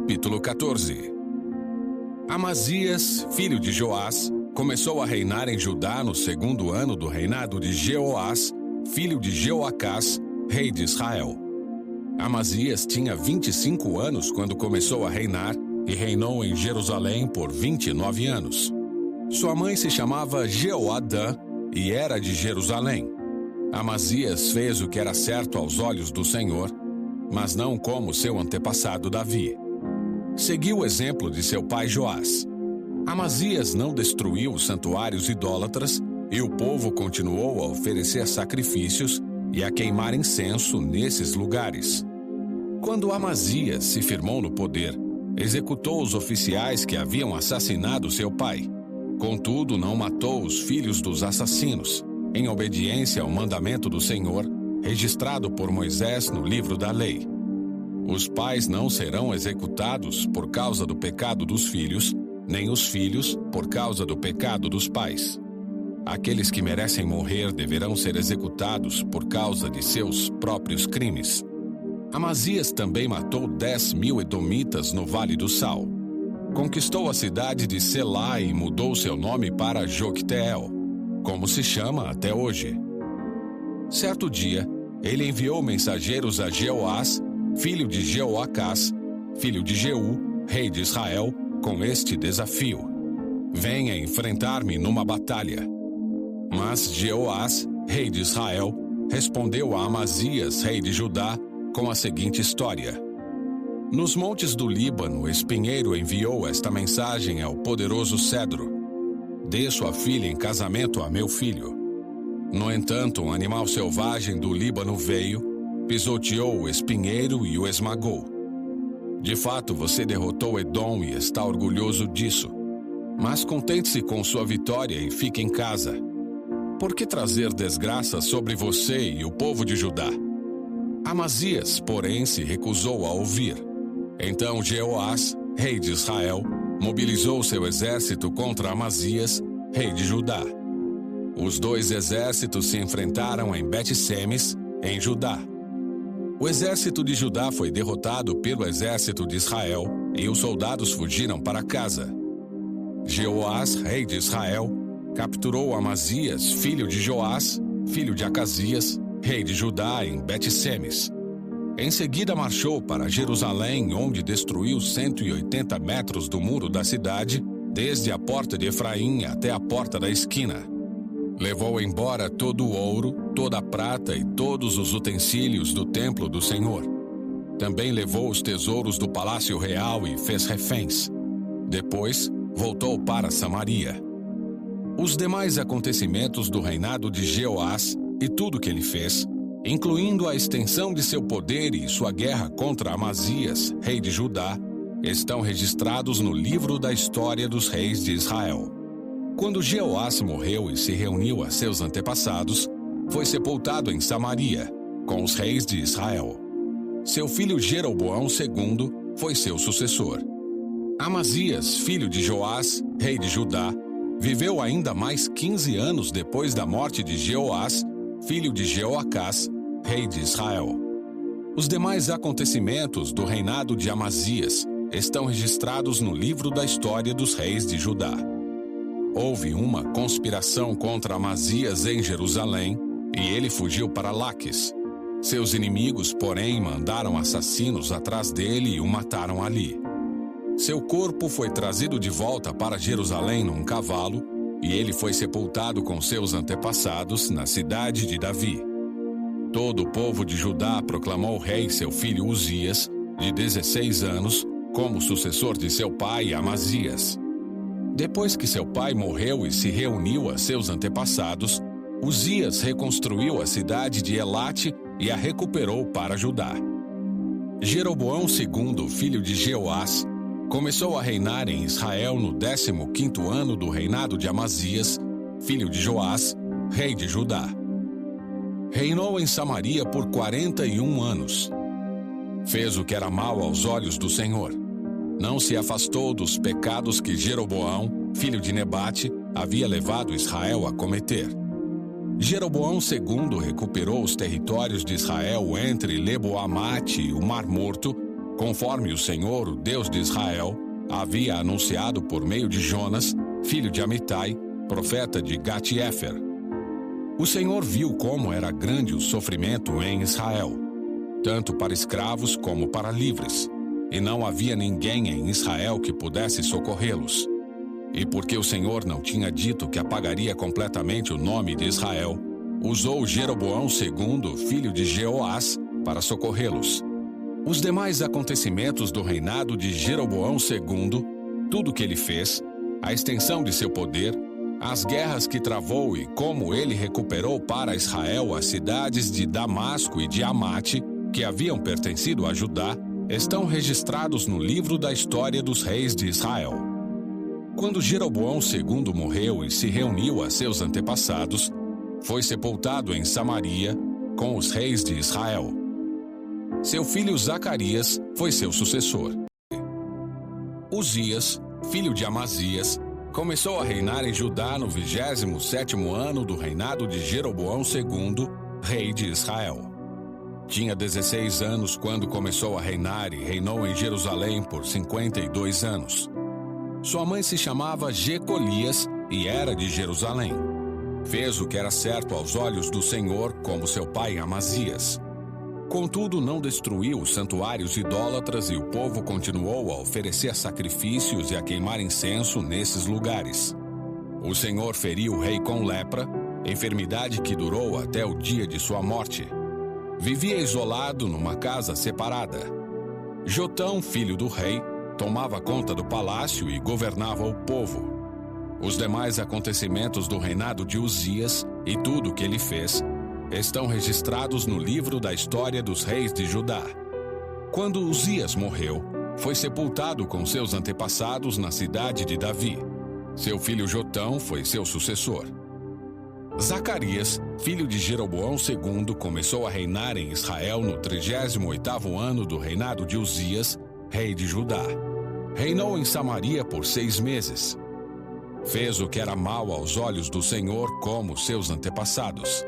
Capítulo 14. Amazias, filho de Joás, começou a reinar em Judá no segundo ano do reinado de Jeoás, filho de Jeoacás, rei de Israel. Amazias tinha 25 anos quando começou a reinar e reinou em Jerusalém por 29 anos. Sua mãe se chamava Jeoadã e era de Jerusalém. Amazias fez o que era certo aos olhos do Senhor, mas não como seu antepassado Davi. Seguiu o exemplo de seu pai Joás. Amazias não destruiu os santuários idólatras e o povo continuou a oferecer sacrifícios e a queimar incenso nesses lugares. Quando Amazias se firmou no poder, executou os oficiais que haviam assassinado seu pai. Contudo, não matou os filhos dos assassinos, em obediência ao mandamento do Senhor, registrado por Moisés no livro da lei. Os pais não serão executados por causa do pecado dos filhos, nem os filhos por causa do pecado dos pais. Aqueles que merecem morrer deverão ser executados por causa de seus próprios crimes. Amazias também matou 10.000 edomitas no Vale do Sal. Conquistou a cidade de Selá e mudou seu nome para Jocteel, como se chama até hoje. Certo dia, ele enviou mensageiros a Jeoás, filho de Jeoacás, filho de Jeú, rei de Israel, com este desafio: venha enfrentar-me numa batalha. Mas Jeoás, rei de Israel, respondeu a Amazias, rei de Judá, com a seguinte história: nos montes do Líbano, o espinheiro enviou esta mensagem ao poderoso cedro: dê sua filha em casamento a meu filho. No entanto, um animal selvagem do Líbano veio, pisoteou o espinheiro e o esmagou. De fato, você derrotou Edom e está orgulhoso disso. Mas contente-se com sua vitória e fique em casa. Por que trazer desgraça sobre você e o povo de Judá? Amazias, porém, se recusou a ouvir. Então Jeoás, rei de Israel, mobilizou seu exército contra Amazias, rei de Judá. Os dois exércitos se enfrentaram em Bet-Semes, em Judá. O exército de Judá foi derrotado pelo exército de Israel e os soldados fugiram para casa. Jeoás, rei de Israel, capturou Amazias, filho de Joás, filho de Acasias, rei de Judá, em Bet-Semes. Em seguida marchou para Jerusalém, onde destruiu 180 metros do muro da cidade, desde a porta de Efraim até a porta da esquina. Levou embora todo o ouro, toda a prata e todos os utensílios do templo do Senhor. Também levou os tesouros do palácio real e fez reféns. Depois, voltou para Samaria. Os demais acontecimentos do reinado de Jeoás e tudo que ele fez, incluindo a extensão de seu poder e sua guerra contra Amazias, rei de Judá, estão registrados no livro da história dos reis de Israel. Quando Jeoás morreu e se reuniu a seus antepassados, foi sepultado em Samaria, com os reis de Israel. Seu filho Jeroboão II foi seu sucessor. Amazias, filho de Joás, rei de Judá, viveu ainda mais 15 anos depois da morte de Jeoás, filho de Jeoacás, rei de Israel. Os demais acontecimentos do reinado de Amazias estão registrados no livro da história dos reis de Judá. Houve uma conspiração contra Amazias em Jerusalém e ele fugiu para Laques. Seus inimigos, porém, mandaram assassinos atrás dele e o mataram ali. Seu corpo foi trazido de volta para Jerusalém num cavalo e ele foi sepultado com seus antepassados na cidade de Davi. Todo o povo de Judá proclamou o rei seu filho Uzias, de 16 anos, como sucessor de seu pai Amazias. Depois que seu pai morreu e se reuniu a seus antepassados, Uzias reconstruiu a cidade de Elate e a recuperou para Judá. Jeroboão II, filho de Jeoás, começou a reinar em Israel no 15º ano do reinado de Amazias, filho de Joás, rei de Judá. Reinou em Samaria por 41 anos. Fez o que era mal aos olhos do Senhor. Não se afastou dos pecados que Jeroboão, filho de Nebate, havia levado Israel a cometer. Jeroboão II recuperou os territórios de Israel entre Lebo-Amate e o Mar Morto conforme o Senhor, o Deus de Israel, havia anunciado por meio de Jonas, filho de Amitai, profeta de Gat-Hefer. O Senhor viu como era grande o sofrimento em Israel, tanto para escravos como para livres, e não havia ninguém em Israel que pudesse socorrê-los. E porque o Senhor não tinha dito que apagaria completamente o nome de Israel, usou Jeroboão II, filho de Jeoás, para socorrê-los. Os demais acontecimentos do reinado de Jeroboão II, tudo o que ele fez, a extensão de seu poder, as guerras que travou e como ele recuperou para Israel as cidades de Damasco e de Amate, que haviam pertencido a Judá, estão registrados no livro da história dos reis de Israel. Quando Jeroboão II morreu e se reuniu a seus antepassados, foi sepultado em Samaria com os reis de Israel. Seu filho Zacarias foi seu sucessor. Uzias, filho de Amazias, começou a reinar em Judá no 27º ano do reinado de Jeroboão II, rei de Israel. Tinha 16 anos quando começou a reinar e reinou em Jerusalém por 52 anos. Sua mãe se chamava Jecolias e era de Jerusalém. Fez o que era certo aos olhos do Senhor, como seu pai Amazias. Contudo, não destruiu os santuários idólatras e o povo continuou a oferecer sacrifícios e a queimar incenso nesses lugares. O Senhor feriu o rei com lepra, enfermidade que durou até o dia de sua morte. Vivia isolado numa casa separada. Jotão, filho do rei, tomava conta do palácio e governava o povo. Os demais acontecimentos do reinado de Uzias e tudo o que ele fez estão registrados no livro da história dos reis de Judá. Quando Uzias morreu, foi sepultado com seus antepassados na cidade de Davi. Seu filho Jotão foi seu sucessor. Zacarias, filho de Jeroboão II, começou a reinar em Israel no 38º ano do reinado de Uzias, rei de Judá. Reinou em Samaria por 6 meses. Fez o que era mal aos olhos do Senhor, como seus antepassados.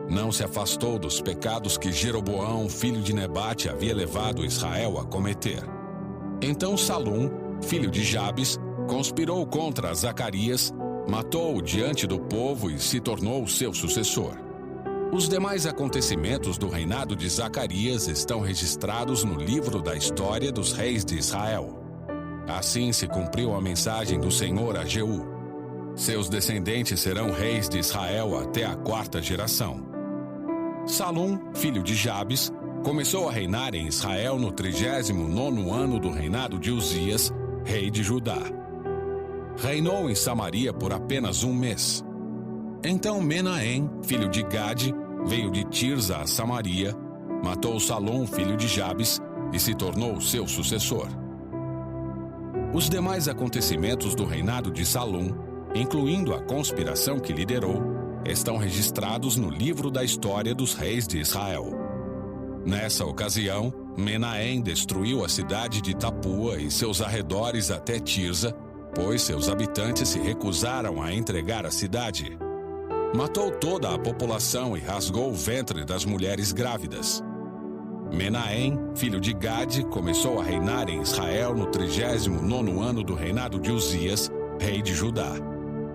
Não se afastou dos pecados que Jeroboão, filho de Nebate, havia levado Israel a cometer. Então Salum, filho de Jabes, conspirou contra Zacarias, matou-o diante do povo e se tornou seu sucessor. Os demais acontecimentos do reinado de Zacarias estão registrados no livro da história dos reis de Israel. Assim se cumpriu a mensagem do Senhor a Jeú. Seus descendentes serão reis de Israel até a 4ª geração. Salum, filho de Jabes, começou a reinar em Israel no 39º ano do reinado de Uzias, rei de Judá. Reinou em Samaria por apenas 1 mês. Então Menahem, filho de Gade, veio de Tirza a Samaria, matou Salum, filho de Jabes, e se tornou seu sucessor. Os demais acontecimentos do reinado de Salum, incluindo a conspiração que liderou, estão registrados no livro da história dos reis de Israel. Nessa ocasião, Menahem destruiu a cidade de Tapua e seus arredores até Tirza, pois seus habitantes se recusaram a entregar a cidade. Matou toda a população e rasgou o ventre das mulheres grávidas. Menahem, filho de Gade, começou a reinar em Israel no 39º ano do reinado de Uzias, rei de Judá.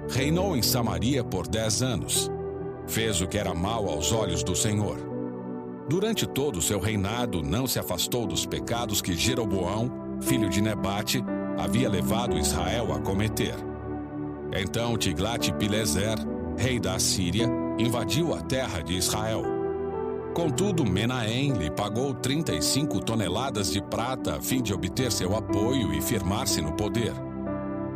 Reinou em Samaria por 10 anos. Fez o que era mal aos olhos do Senhor. Durante todo o seu reinado, não se afastou dos pecados que Jeroboão, filho de Nebate, havia levado Israel a cometer. Então Tiglat-Pileser, rei da Assíria, invadiu a terra de Israel. Contudo, Menahem lhe pagou 35 toneladas de prata a fim de obter seu apoio e firmar-se no poder.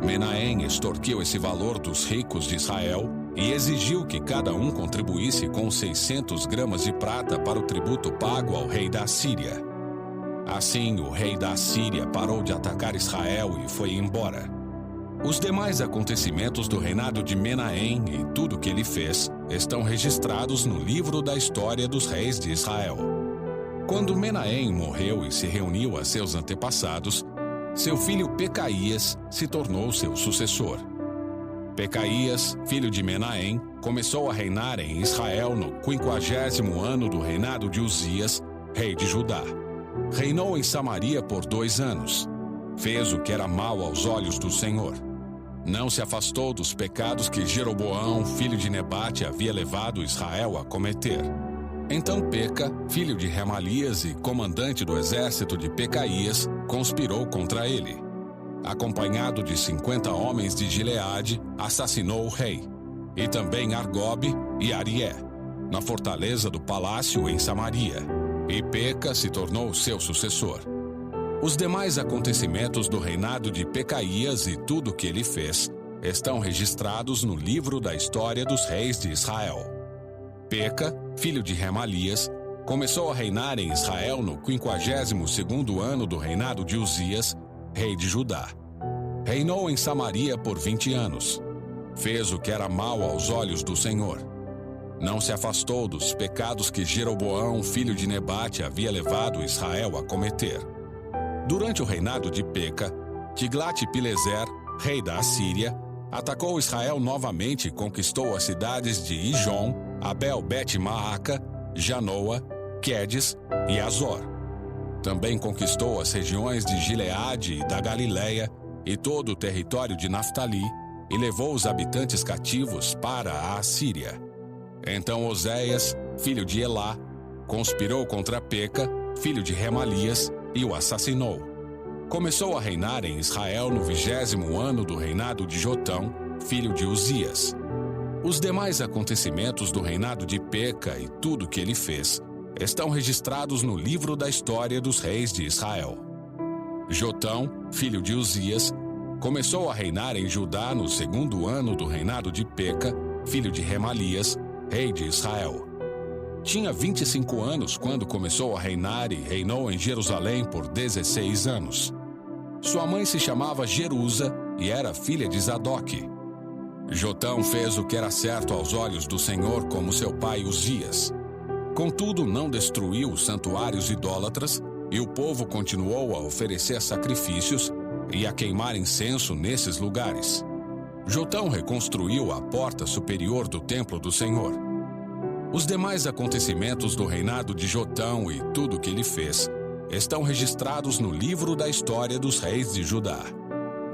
Menahem extorquiu esse valor dos ricos de Israel e exigiu que cada um contribuísse com 600 gramas de prata para o tributo pago ao rei da Assíria. Assim, o rei da Assíria parou de atacar Israel e foi embora. Os demais acontecimentos do reinado de Menahem e tudo o que ele fez estão registrados no livro da história dos reis de Israel. Quando Menahem morreu e se reuniu a seus antepassados, seu filho Pecaías se tornou seu sucessor. Pecaías, filho de Menahem, começou a reinar em Israel no 50º ano do reinado de Uzias, rei de Judá. reinou em Samaria por 2 anos. Fez o que era mal aos olhos do Senhor. Não se afastou dos pecados que Jeroboão, filho de Nebate, havia levado Israel a cometer. Então Peca, filho de Remalias e comandante do exército de Pecaías, conspirou contra ele. Acompanhado de 50 homens de Gileade, assassinou o rei, e também Argobe e Arié, na fortaleza do palácio em Samaria, e Peca se tornou seu sucessor. Os demais acontecimentos do reinado de Pecaías e tudo o que ele fez estão registrados no livro da história dos reis de Israel. Peca, filho de Remalias, começou a reinar em Israel no 52º ano do reinado de Uzias, rei de Judá. Reinou em Samaria por 20 anos. Fez o que era mal aos olhos do Senhor. Não se afastou dos pecados que Jeroboão, filho de Nebate, havia levado Israel a cometer. Durante o reinado de Peca, Tiglat-Pileser, rei da Assíria, atacou Israel novamente e conquistou as cidades de Ijon, Abel-Bet-Maaca, Janoa, Quedes e Azor. Também conquistou as regiões de Gileade e da Galileia e todo o território de Naftali e levou os habitantes cativos para a Assíria. Então Oséias, filho de Elá, conspirou contra Peca, filho de Remalias, e o assassinou. Começou a reinar em Israel no 20º ano do reinado de Jotão, filho de Uzias. Os demais acontecimentos do reinado de Peca e tudo o que ele fez estão registrados no livro da história dos reis de Israel. Jotão, filho de Uzias, começou a reinar em Judá no 2º ano do reinado de Peca, filho de Remalias, rei de Israel. Tinha 25 anos quando começou a reinar e reinou em Jerusalém por 16 anos. Sua mãe se chamava Jerusa e era filha de Zadoque. Jotão fez o que era certo aos olhos do Senhor, como seu pai Uzias. Contudo, não destruiu os santuários idólatras, e o povo continuou a oferecer sacrifícios e a queimar incenso nesses lugares. Jotão reconstruiu a porta superior do templo do Senhor. Os demais acontecimentos do reinado de Jotão e tudo o que ele fez estão registrados no livro da história dos reis de Judá.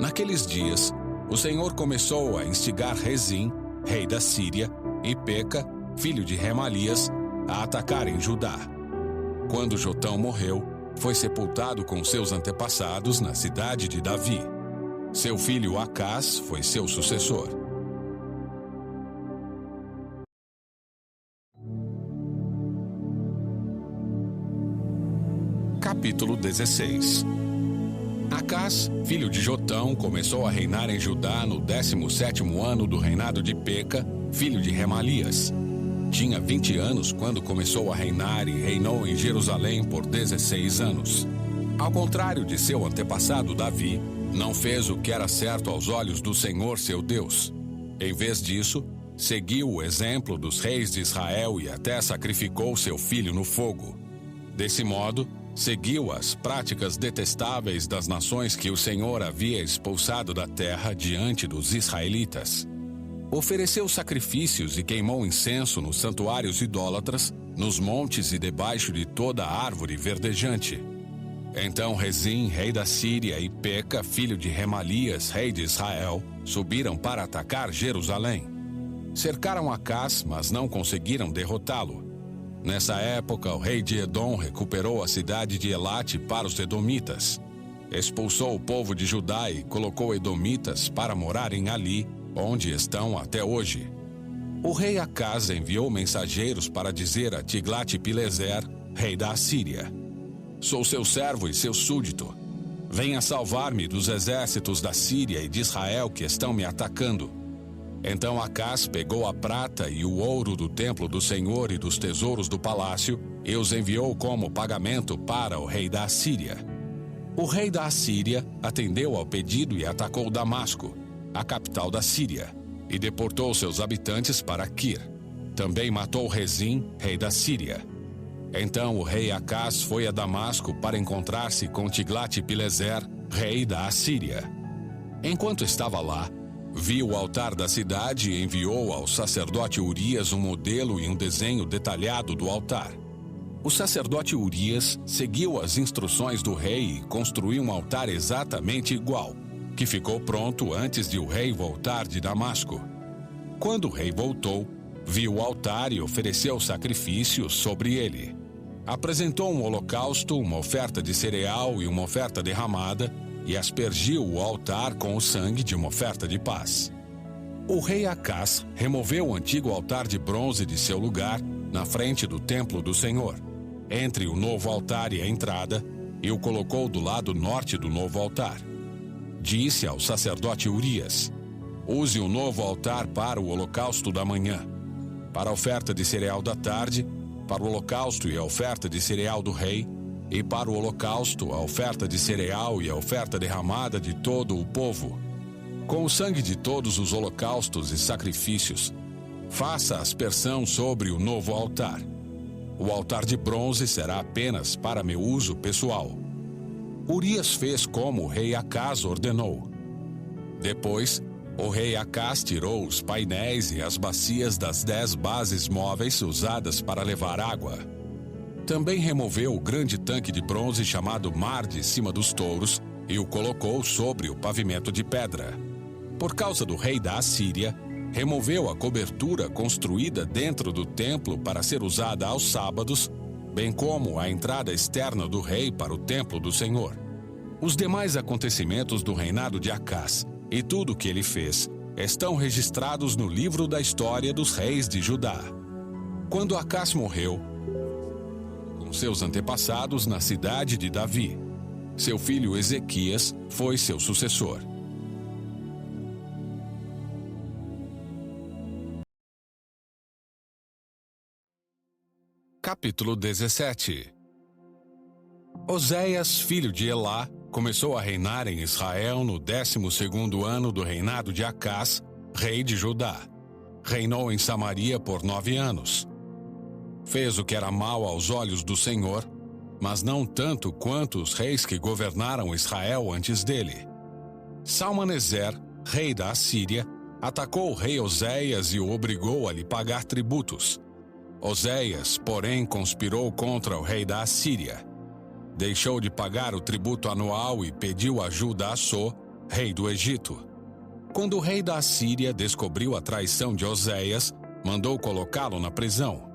Naqueles dias, o Senhor começou a instigar Rezim, rei da Síria, e Peca, filho de Remalias, a atacarem Judá. Quando Jotão morreu, foi sepultado com seus antepassados na cidade de Davi. Seu filho Acás foi seu sucessor. Capítulo 16. Acás, filho de Jotão, começou a reinar em Judá no 17º ano do reinado de Peca, filho de Remalias. Tinha 20 anos quando começou a reinar e reinou em Jerusalém por 16 anos. Ao contrário de seu antepassado Davi, não fez o que era certo aos olhos do Senhor seu Deus. Em vez disso, seguiu o exemplo dos reis de Israel e até sacrificou seu filho no fogo. Desse modo, seguiu as práticas detestáveis das nações que o Senhor havia expulsado da terra diante dos israelitas. Ofereceu sacrifícios e queimou incenso nos santuários idólatras, nos montes e debaixo de toda árvore verdejante. Então Rezim, rei da Síria, e Peca, filho de Remalias, rei de Israel, subiram para atacar Jerusalém. Cercaram Acás, mas não conseguiram derrotá-lo. Nessa época, o rei de Edom recuperou a cidade de Elate para os edomitas. Expulsou o povo de Judá e colocou edomitas para morarem ali, onde estão até hoje. O rei Acás enviou mensageiros para dizer a Tiglat-Pileser, rei da Assíria: Sou seu servo e seu súdito. Venha salvar-me dos exércitos da Síria e de Israel que estão me atacando. Então Acás pegou a prata e o ouro do templo do Senhor e dos tesouros do palácio e os enviou como pagamento para o rei da Assíria. O rei da Assíria atendeu ao pedido e atacou Damasco, a capital da Síria, e deportou seus habitantes para Quir. Também matou Rezim, rei da Síria. Então o rei Acás foi a Damasco para encontrar-se com Tiglat-Pileser, rei da Assíria. Enquanto estava lá, viu o altar da cidade e enviou ao sacerdote Urias um modelo e um desenho detalhado do altar. O sacerdote Urias seguiu as instruções do rei e construiu um altar exatamente igual, que ficou pronto antes de o rei voltar de Damasco. Quando o rei voltou, viu o altar e ofereceu sacrifícios sobre ele. Apresentou um holocausto, uma oferta de cereal e uma oferta derramada, e aspergiu o altar com o sangue de uma oferta de paz. O rei Acás removeu o antigo altar de bronze de seu lugar, na frente do templo do Senhor, entre o novo altar e a entrada, e o colocou do lado norte do novo altar. Disse ao sacerdote Urias: use o novo altar para o holocausto da manhã, para a oferta de cereal da tarde, para o holocausto e a oferta de cereal do rei, e para o holocausto, a oferta de cereal e a oferta derramada de todo o povo. Com o sangue de todos os holocaustos e sacrifícios, faça aspersão sobre o novo altar. O altar de bronze será apenas para meu uso pessoal. Urias fez como o rei Acás ordenou. Depois, o rei Acás tirou os painéis e as bacias das 10 bases móveis usadas para levar água. Também removeu o grande tanque de bronze chamado Mar de cima dos touros e o colocou sobre o pavimento de pedra. Por causa do rei da Assíria, removeu a cobertura construída dentro do templo para ser usada aos sábados, bem como a entrada externa do rei para o templo do Senhor. Os demais acontecimentos do reinado de Acás e tudo o que ele fez estão registrados no livro da história dos reis de Judá. Quando Acás morreu, com seus antepassados na cidade de Davi, seu filho Ezequias foi seu sucessor. Capítulo 17. Oséias, filho de Elá, começou a reinar em Israel no 12º ano do reinado de Acás, rei de Judá. Reinou em Samaria por 9 anos. Fez o que era mal aos olhos do Senhor, mas não tanto quanto os reis que governaram Israel antes dele. Salmaneser, rei da Assíria, atacou o rei Oséias e o obrigou a lhe pagar tributos. Oséias, porém, conspirou contra o rei da Assíria. Deixou de pagar o tributo anual e pediu ajuda a Assô, rei do Egito. Quando o rei da Assíria descobriu a traição de Oséias, mandou colocá-lo na prisão.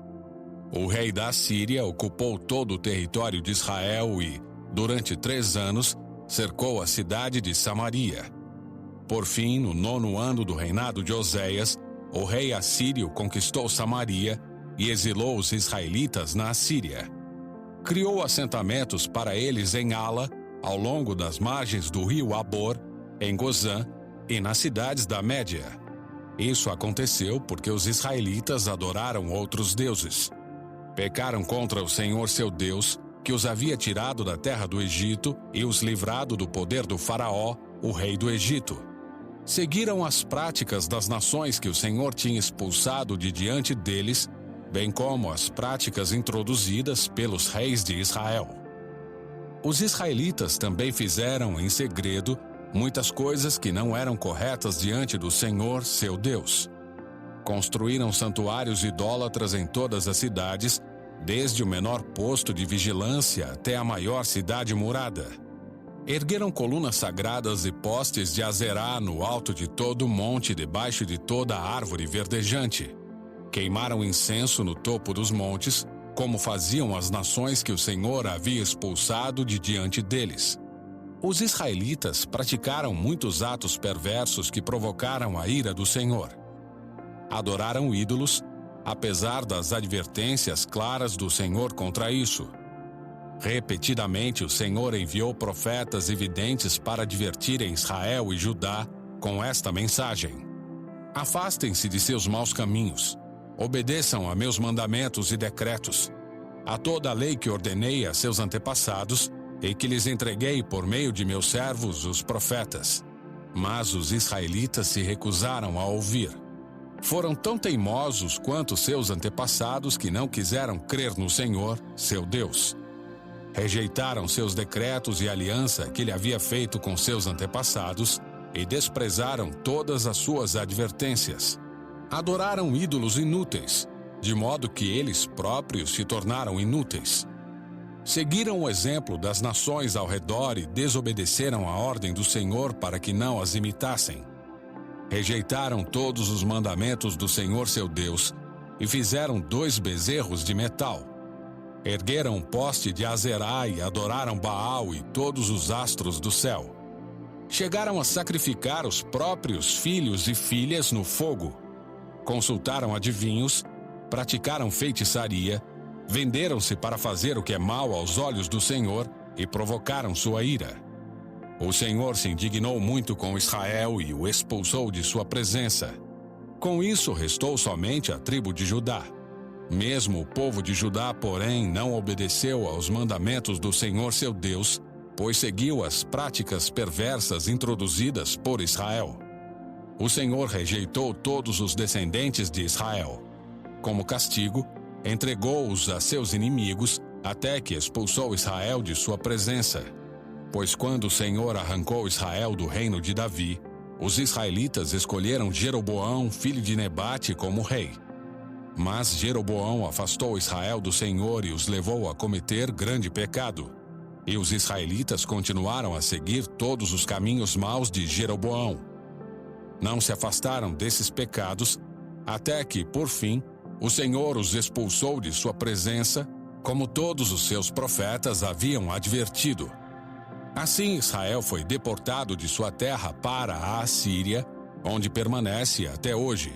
O rei da Assíria ocupou todo o território de Israel e, durante 3 anos, cercou a cidade de Samaria. Por fim, no 9º ano do reinado de Oséias, o rei assírio conquistou Samaria e exilou os israelitas na Assíria. Criou assentamentos para eles em Ala, ao longo das margens do rio Abor, em Gozã e nas cidades da Média. Isso aconteceu porque os israelitas adoraram outros deuses. Pecaram contra o Senhor seu Deus, que os havia tirado da terra do Egito e os livrado do poder do Faraó, o rei do Egito. Seguiram as práticas das nações que o Senhor tinha expulsado de diante deles, bem como as práticas introduzidas pelos reis de Israel. Os israelitas também fizeram, em segredo, muitas coisas que não eram corretas diante do Senhor, seu Deus. Construíram santuários idólatras em todas as cidades, desde o menor posto de vigilância até a maior cidade murada. Ergueram colunas sagradas e postes de Azerá no alto de todo o monte, debaixo de toda a árvore verdejante. Queimaram incenso no topo dos montes, como faziam as nações que o Senhor havia expulsado de diante deles. Os israelitas praticaram muitos atos perversos que provocaram a ira do Senhor. Adoraram ídolos, apesar das advertências claras do Senhor contra isso. Repetidamente o Senhor enviou profetas e videntes para advertirem Israel e Judá com esta mensagem: afastem-se de seus maus caminhos. Obedeçam a meus mandamentos e decretos, a toda a lei que ordenei a seus antepassados e que lhes entreguei por meio de meus servos, os profetas. Mas os israelitas se recusaram a ouvir. Foram tão teimosos quanto seus antepassados que não quiseram crer no Senhor, seu Deus. Rejeitaram seus decretos e a aliança que ele havia feito com seus antepassados e desprezaram todas as suas advertências. Adoraram ídolos inúteis, de modo que eles próprios se tornaram inúteis. Seguiram o exemplo das nações ao redor e desobedeceram a ordem do Senhor para que não as imitassem. Rejeitaram todos os mandamentos do Senhor seu Deus e fizeram 2 bezerros de metal. Ergueram um poste de Azerá e adoraram Baal e todos os astros do céu. Chegaram a sacrificar os próprios filhos e filhas no fogo. Consultaram adivinhos, praticaram feitiçaria, venderam-se para fazer o que é mal aos olhos do Senhor e provocaram sua ira. O Senhor se indignou muito com Israel e o expulsou de sua presença. Com isso, restou somente a tribo de Judá. Mesmo o povo de Judá, porém, não obedeceu aos mandamentos do Senhor seu Deus, pois seguiu as práticas perversas introduzidas por Israel. O Senhor rejeitou todos os descendentes de Israel. Como castigo, entregou-os a seus inimigos, até que expulsou Israel de sua presença. Pois quando o Senhor arrancou Israel do reino de Davi, os israelitas escolheram Jeroboão, filho de Nebate, como rei. Mas Jeroboão afastou Israel do Senhor e os levou a cometer grande pecado. E os israelitas continuaram a seguir todos os caminhos maus de Jeroboão. Não se afastaram desses pecados, até que, por fim, o Senhor os expulsou de sua presença, como todos os seus profetas haviam advertido. Assim Israel foi deportado de sua terra para a Assíria, onde permanece até hoje.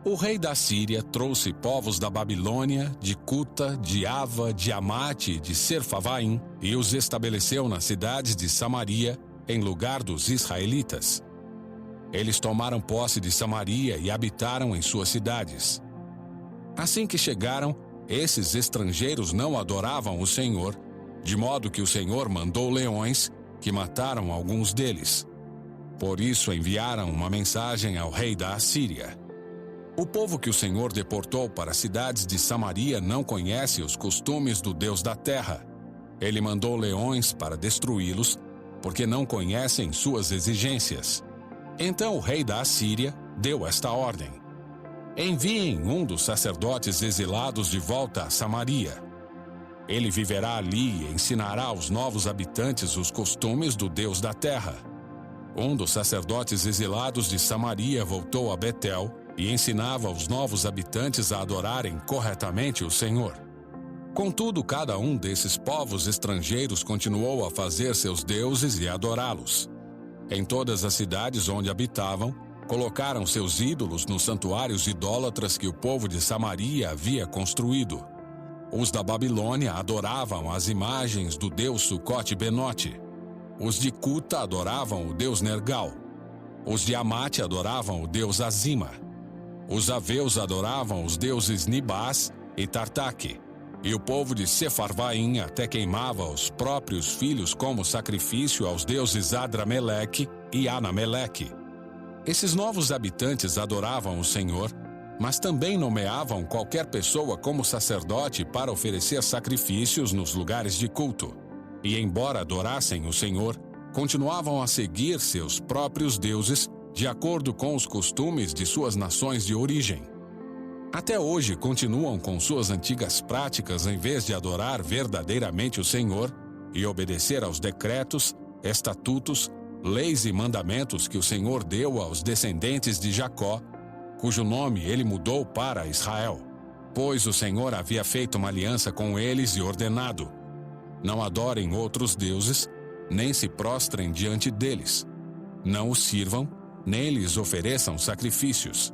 O rei da Síria trouxe povos da Babilônia, de Cuta, de Ava, de Amate e de Serfavaim, e os estabeleceu nas cidades de Samaria, em lugar dos israelitas. Eles tomaram posse de Samaria e habitaram em suas cidades. Assim que chegaram, esses estrangeiros não adoravam o Senhor, de modo que o Senhor mandou leões, que mataram alguns deles. Por isso enviaram uma mensagem ao rei da Assíria. O povo que o Senhor deportou para as cidades de Samaria não conhece os costumes do Deus da terra. Ele mandou leões para destruí-los, porque não conhecem suas exigências. Então o rei da Assíria deu esta ordem: enviem um dos sacerdotes exilados de volta a Samaria. Ele viverá ali e ensinará aos novos habitantes os costumes do Deus da terra. Um dos sacerdotes exilados de Samaria voltou a Betel e ensinava aos novos habitantes a adorarem corretamente o Senhor. Contudo, cada um desses povos estrangeiros continuou a fazer seus deuses e adorá-los. Em todas as cidades onde habitavam, colocaram seus ídolos nos santuários idólatras que o povo de Samaria havia construído. Os da Babilônia adoravam as imagens do deus Sucote-Benote. Os de Cuta adoravam o deus Nergal. Os de Amate adoravam o deus Azima. Os aveus adoravam os deuses Nibás e Tartaque. E o povo de Sefarvaim até queimava os próprios filhos como sacrifício aos deuses Adrameleque e Anameleque. Esses novos habitantes adoravam o Senhor, mas também nomeavam qualquer pessoa como sacerdote para oferecer sacrifícios nos lugares de culto. E embora adorassem o Senhor, continuavam a seguir seus próprios deuses de acordo com os costumes de suas nações de origem. Até hoje continuam com suas antigas práticas em vez de adorar verdadeiramente o Senhor e obedecer aos decretos, estatutos, leis e mandamentos que o Senhor deu aos descendentes de Jacó, cujo nome ele mudou para Israel. Pois o Senhor havia feito uma aliança com eles e ordenado: não adorem outros deuses, nem se prostrem diante deles. Não os sirvam, nem lhes ofereçam sacrifícios.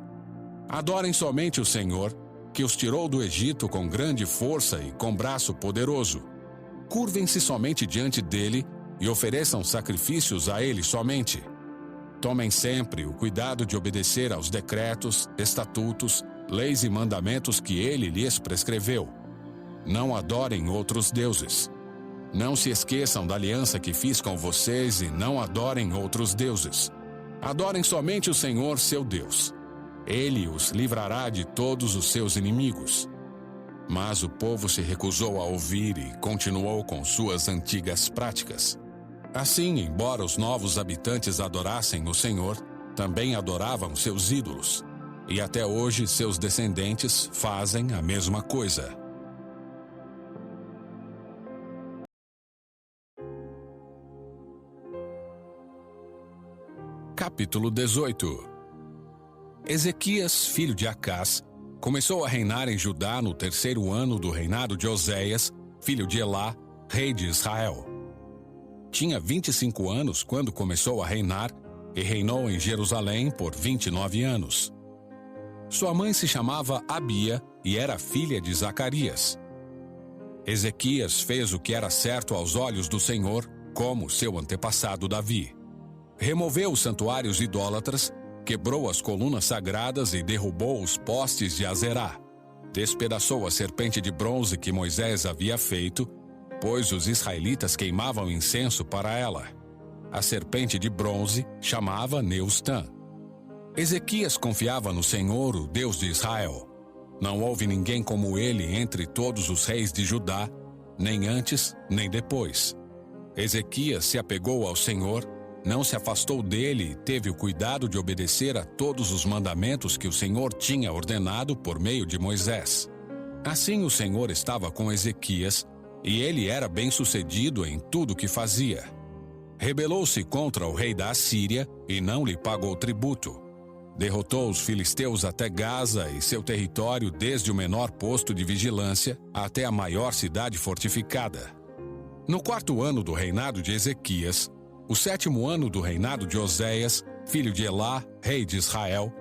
Adorem somente o Senhor, que os tirou do Egito com grande força e com braço poderoso. Curvem-se somente diante dele e ofereçam sacrifícios a ele somente. Tomem sempre o cuidado de obedecer aos decretos, estatutos, leis e mandamentos que ele lhes prescreveu. Não adorem outros deuses. Não se esqueçam da aliança que fiz com vocês e não adorem outros deuses. Adorem somente o Senhor, seu Deus. Ele os livrará de todos os seus inimigos. Mas o povo se recusou a ouvir e continuou com suas antigas práticas. Assim, embora os novos habitantes adorassem o Senhor, também adoravam seus ídolos. e até hoje seus descendentes fazem a mesma coisa. Capítulo 18. Ezequias, filho de Acás, começou a reinar em Judá no 3º ano do reinado de Oséias, filho de Elá, rei de Israel. Tinha 25 anos quando começou a reinar e reinou em Jerusalém por 29 anos. Sua mãe se chamava Abia e era filha de Zacarias. Ezequias fez o que era certo aos olhos do Senhor, como seu antepassado Davi. Removeu os santuários idólatras, quebrou as colunas sagradas e derrubou os postes de Azerá. Despedaçou a serpente de bronze que Moisés havia feito, pois os israelitas queimavam incenso para ela. A serpente de bronze chamava Neustã. Ezequias confiava no Senhor, o Deus de Israel. Não houve ninguém como ele entre todos os reis de Judá, nem antes nem depois. Ezequias se apegou ao Senhor, não se afastou dele e teve o cuidado de obedecer a todos os mandamentos que o Senhor tinha ordenado por meio de Moisés. Assim o Senhor estava com Ezequias, e ele era bem-sucedido em tudo o que fazia. Rebelou-se contra o rei da Assíria e não lhe pagou tributo. Derrotou os filisteus até Gaza e seu território, desde o menor posto de vigilância até a maior cidade fortificada. No 4º ano do reinado de Ezequias, o 7º ano do reinado de Oséias, filho de Elá, rei de Israel,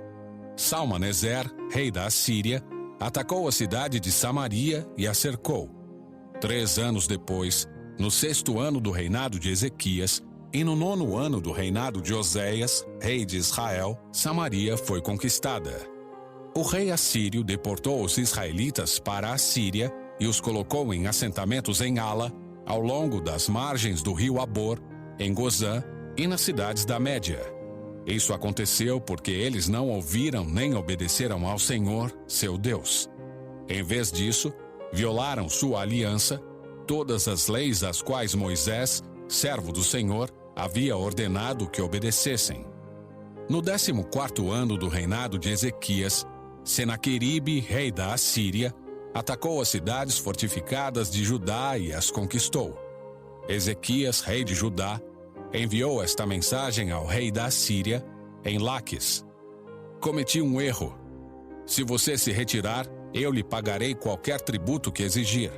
Salmaneser, rei da Assíria, atacou a cidade de Samaria e a cercou. 3 anos depois, no 6º ano do reinado de Ezequias, e no 9º ano do reinado de Oséias, rei de Israel, Samaria foi conquistada. O rei assírio deportou os israelitas para a Síria e os colocou em assentamentos em Ala, ao longo das margens do rio Abor, em Gozã e nas cidades da Média. Isso aconteceu porque eles não ouviram nem obedeceram ao Senhor, seu Deus. Em vez disso, violaram sua aliança, todas as leis às quais Moisés, servo do Senhor, havia ordenado que obedecessem. No 14º ano do reinado de Ezequias, Senaqueribe, rei da Assíria, atacou as cidades fortificadas de Judá e as conquistou. Ezequias, rei de Judá, enviou esta mensagem ao rei da Assíria, em Laquis: cometi um erro. Se você se retirar, eu lhe pagarei qualquer tributo que exigir.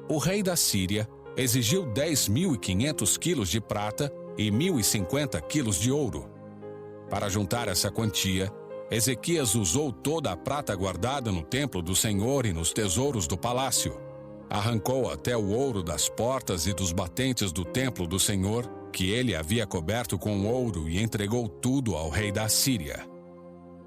O rei da Síria exigiu 10.500 quilos de prata e 1.050 quilos de ouro. Para juntar essa quantia, Ezequias usou toda a prata guardada no templo do Senhor e nos tesouros do palácio. Arrancou até o ouro das portas e dos batentes do templo do Senhor, que ele havia coberto com ouro, e entregou tudo ao rei da Síria.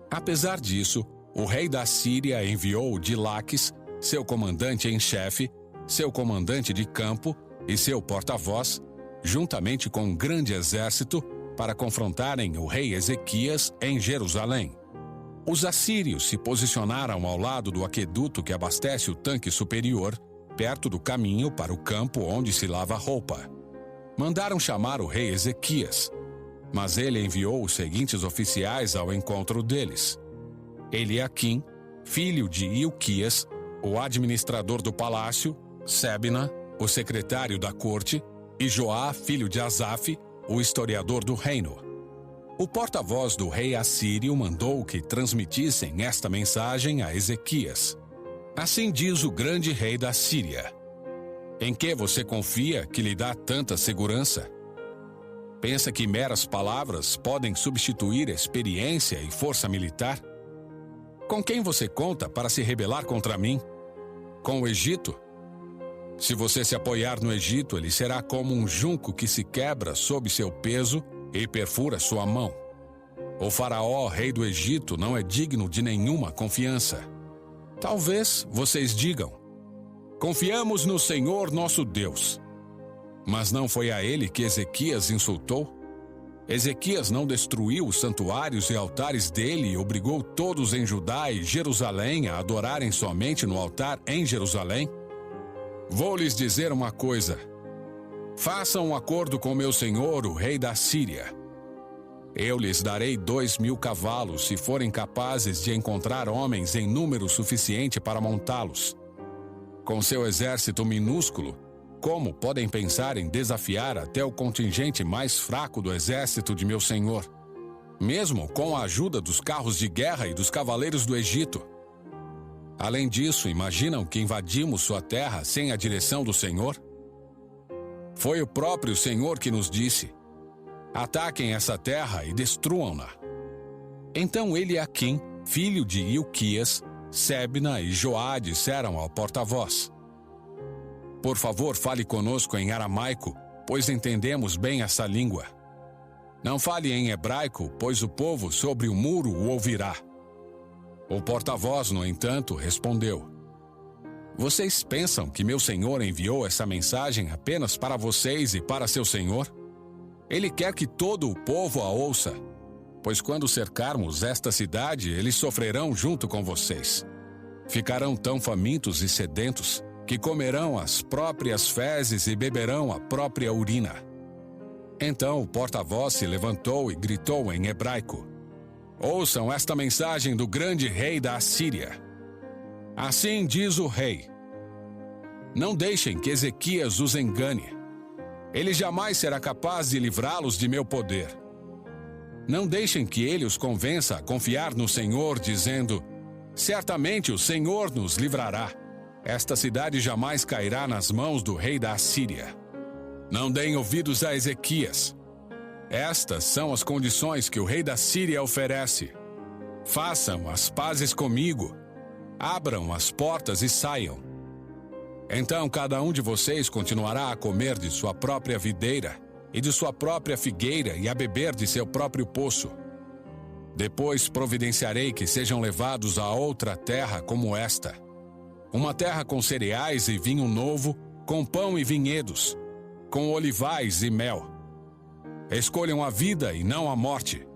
Apesar disso, o rei da Síria enviou de Laquis, seu comandante em chefe, seu comandante de campo e seu porta-voz, juntamente com um grande exército, para confrontarem o rei Ezequias em Jerusalém. Os assírios se posicionaram ao lado do aqueduto que abastece o tanque superior, perto do caminho para o campo onde se lava roupa. Mandaram chamar o rei Ezequias, mas ele enviou os seguintes oficiais ao encontro deles: Eliaquim, filho de Ilquias, o administrador do palácio, Sebna, o secretário da corte, e Joá, filho de Asaf, o historiador do reino. O porta-voz do rei assírio mandou que transmitissem esta mensagem a Ezequias: assim diz o grande rei da Síria: em que você confia que lhe dá tanta segurança? Pensa que meras palavras podem substituir experiência e força militar? Com quem você conta para se rebelar contra mim? Com o Egito? Se você se apoiar no Egito, ele será como um junco que se quebra sob seu peso e perfura sua mão. O faraó, rei do Egito, não é digno de nenhuma confiança. Talvez vocês digam: confiamos no Senhor nosso Deus. Mas não foi a ele que Ezequias insultou? Ezequias não destruiu os santuários e altares dele e obrigou todos em Judá e Jerusalém a adorarem somente no altar em Jerusalém? Vou lhes dizer uma coisa: façam um acordo com meu senhor, o rei da Síria. Eu lhes darei 2.000 cavalos, se forem capazes de encontrar homens em número suficiente para montá-los. Com seu exército minúsculo, como podem pensar em desafiar até o contingente mais fraco do exército de meu senhor, mesmo com a ajuda dos carros de guerra e dos cavaleiros do Egito? Além disso, imaginam que invadimos sua terra sem a direção do Senhor? Foi o próprio Senhor que nos disse: ataquem essa terra e destruam-na. Então Eliaquim, filho de Hilquias, Sebna e Joá disseram ao porta-voz: por favor, fale conosco em aramaico, pois entendemos bem essa língua. Não fale em hebraico, pois o povo sobre o muro o ouvirá. O porta-voz, no entanto, respondeu: vocês pensam que meu senhor enviou essa mensagem apenas para vocês e para seu senhor? Ele quer que todo o povo a ouça, pois quando cercarmos esta cidade, eles sofrerão junto com vocês. Ficarão tão famintos e sedentos que comerão as próprias fezes e beberão a própria urina. Então o porta-voz se levantou e gritou em hebraico: ouçam esta mensagem do grande rei da Assíria. Assim diz o rei: não deixem que Ezequias os engane. Ele jamais será capaz de livrá-los de meu poder. Não deixem que ele os convença a confiar no Senhor, dizendo: certamente o Senhor nos livrará. Esta cidade jamais cairá nas mãos do rei da Assíria. Não deem ouvidos a Ezequias. Estas são as condições que o rei da Síria oferece. Façam as pazes comigo. Abram as portas e saiam. Então cada um de vocês continuará a comer de sua própria videira e de sua própria figueira e a beber de seu próprio poço. Depois providenciarei que sejam levados a outra terra como esta, uma terra com cereais e vinho novo, com pão e vinhedos, com olivais e mel. Escolham a vida e não a morte.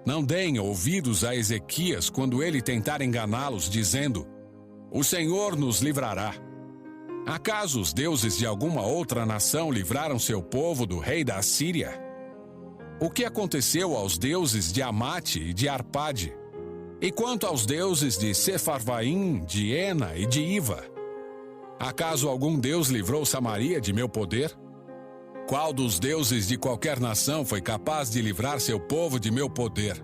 Não deem ouvidos a Ezequias quando ele tentar enganá-los, dizendo: o Senhor nos livrará. Acaso os deuses de alguma outra nação livraram seu povo do rei da Assíria? O que aconteceu aos deuses de Amate e de Arpade? E quanto aos deuses de Sefarvaim, de Ena e de Iva? Acaso algum deus livrou Samaria de meu poder? Qual dos deuses de qualquer nação foi capaz de livrar seu povo de meu poder?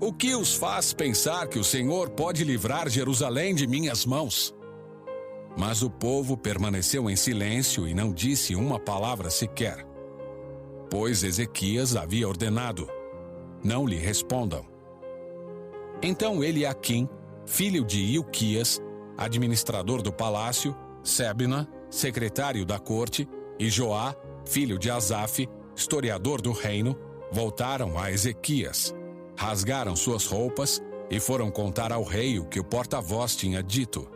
O que os faz pensar que o Senhor pode livrar Jerusalém de minhas mãos? Mas o povo permaneceu em silêncio e não disse uma palavra sequer, pois Ezequias havia ordenado: não lhe respondam. Então Eliaquim, filho de Hilquias, administrador do palácio, Sebna, secretário da corte, e Joá, filho de Asaf, historiador do reino, voltaram a Ezequias, rasgaram suas roupas e foram contar ao rei o que o porta-voz tinha dito.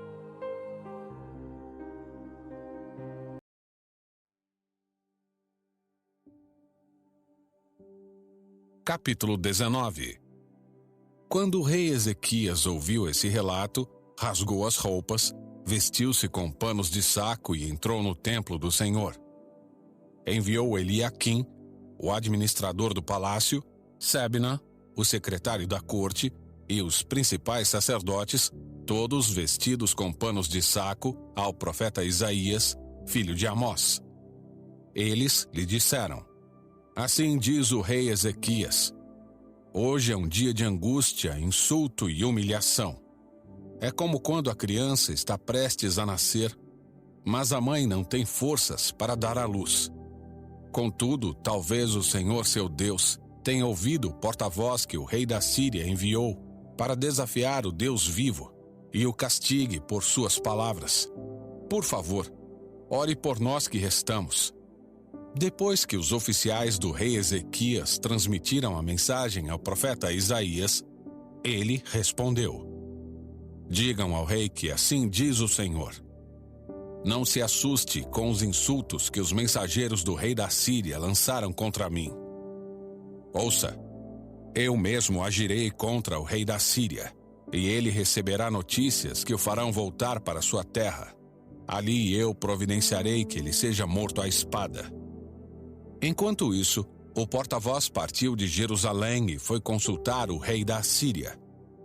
Capítulo 19. Quando o rei Ezequias ouviu esse relato, rasgou as roupas, vestiu-se com panos de saco e entrou no templo do Senhor. Enviou Eliaquim, o administrador do palácio, Sebna, o secretário da corte, e os principais sacerdotes, todos vestidos com panos de saco, ao profeta Isaías, filho de Amós. Eles lhe disseram: assim diz o rei Ezequias: hoje é um dia de angústia, insulto e humilhação. É como quando a criança está prestes a nascer, mas a mãe não tem forças para dar à luz. Contudo, talvez o Senhor seu Deus tenha ouvido o porta-voz que o rei da Síria enviou para desafiar o Deus vivo e o castigue por suas palavras. Por favor, ore por nós que restamos. Depois que os oficiais do rei Ezequias transmitiram a mensagem ao profeta Isaías, ele respondeu: digam ao rei que assim diz o Senhor: não se assuste com os insultos que os mensageiros do rei da Síria lançaram contra mim. Ouça, eu mesmo agirei contra o rei da Síria, e ele receberá notícias que o farão voltar para sua terra. Ali eu providenciarei que ele seja morto à espada. Enquanto isso, o porta-voz partiu de Jerusalém e foi consultar o rei da Assíria,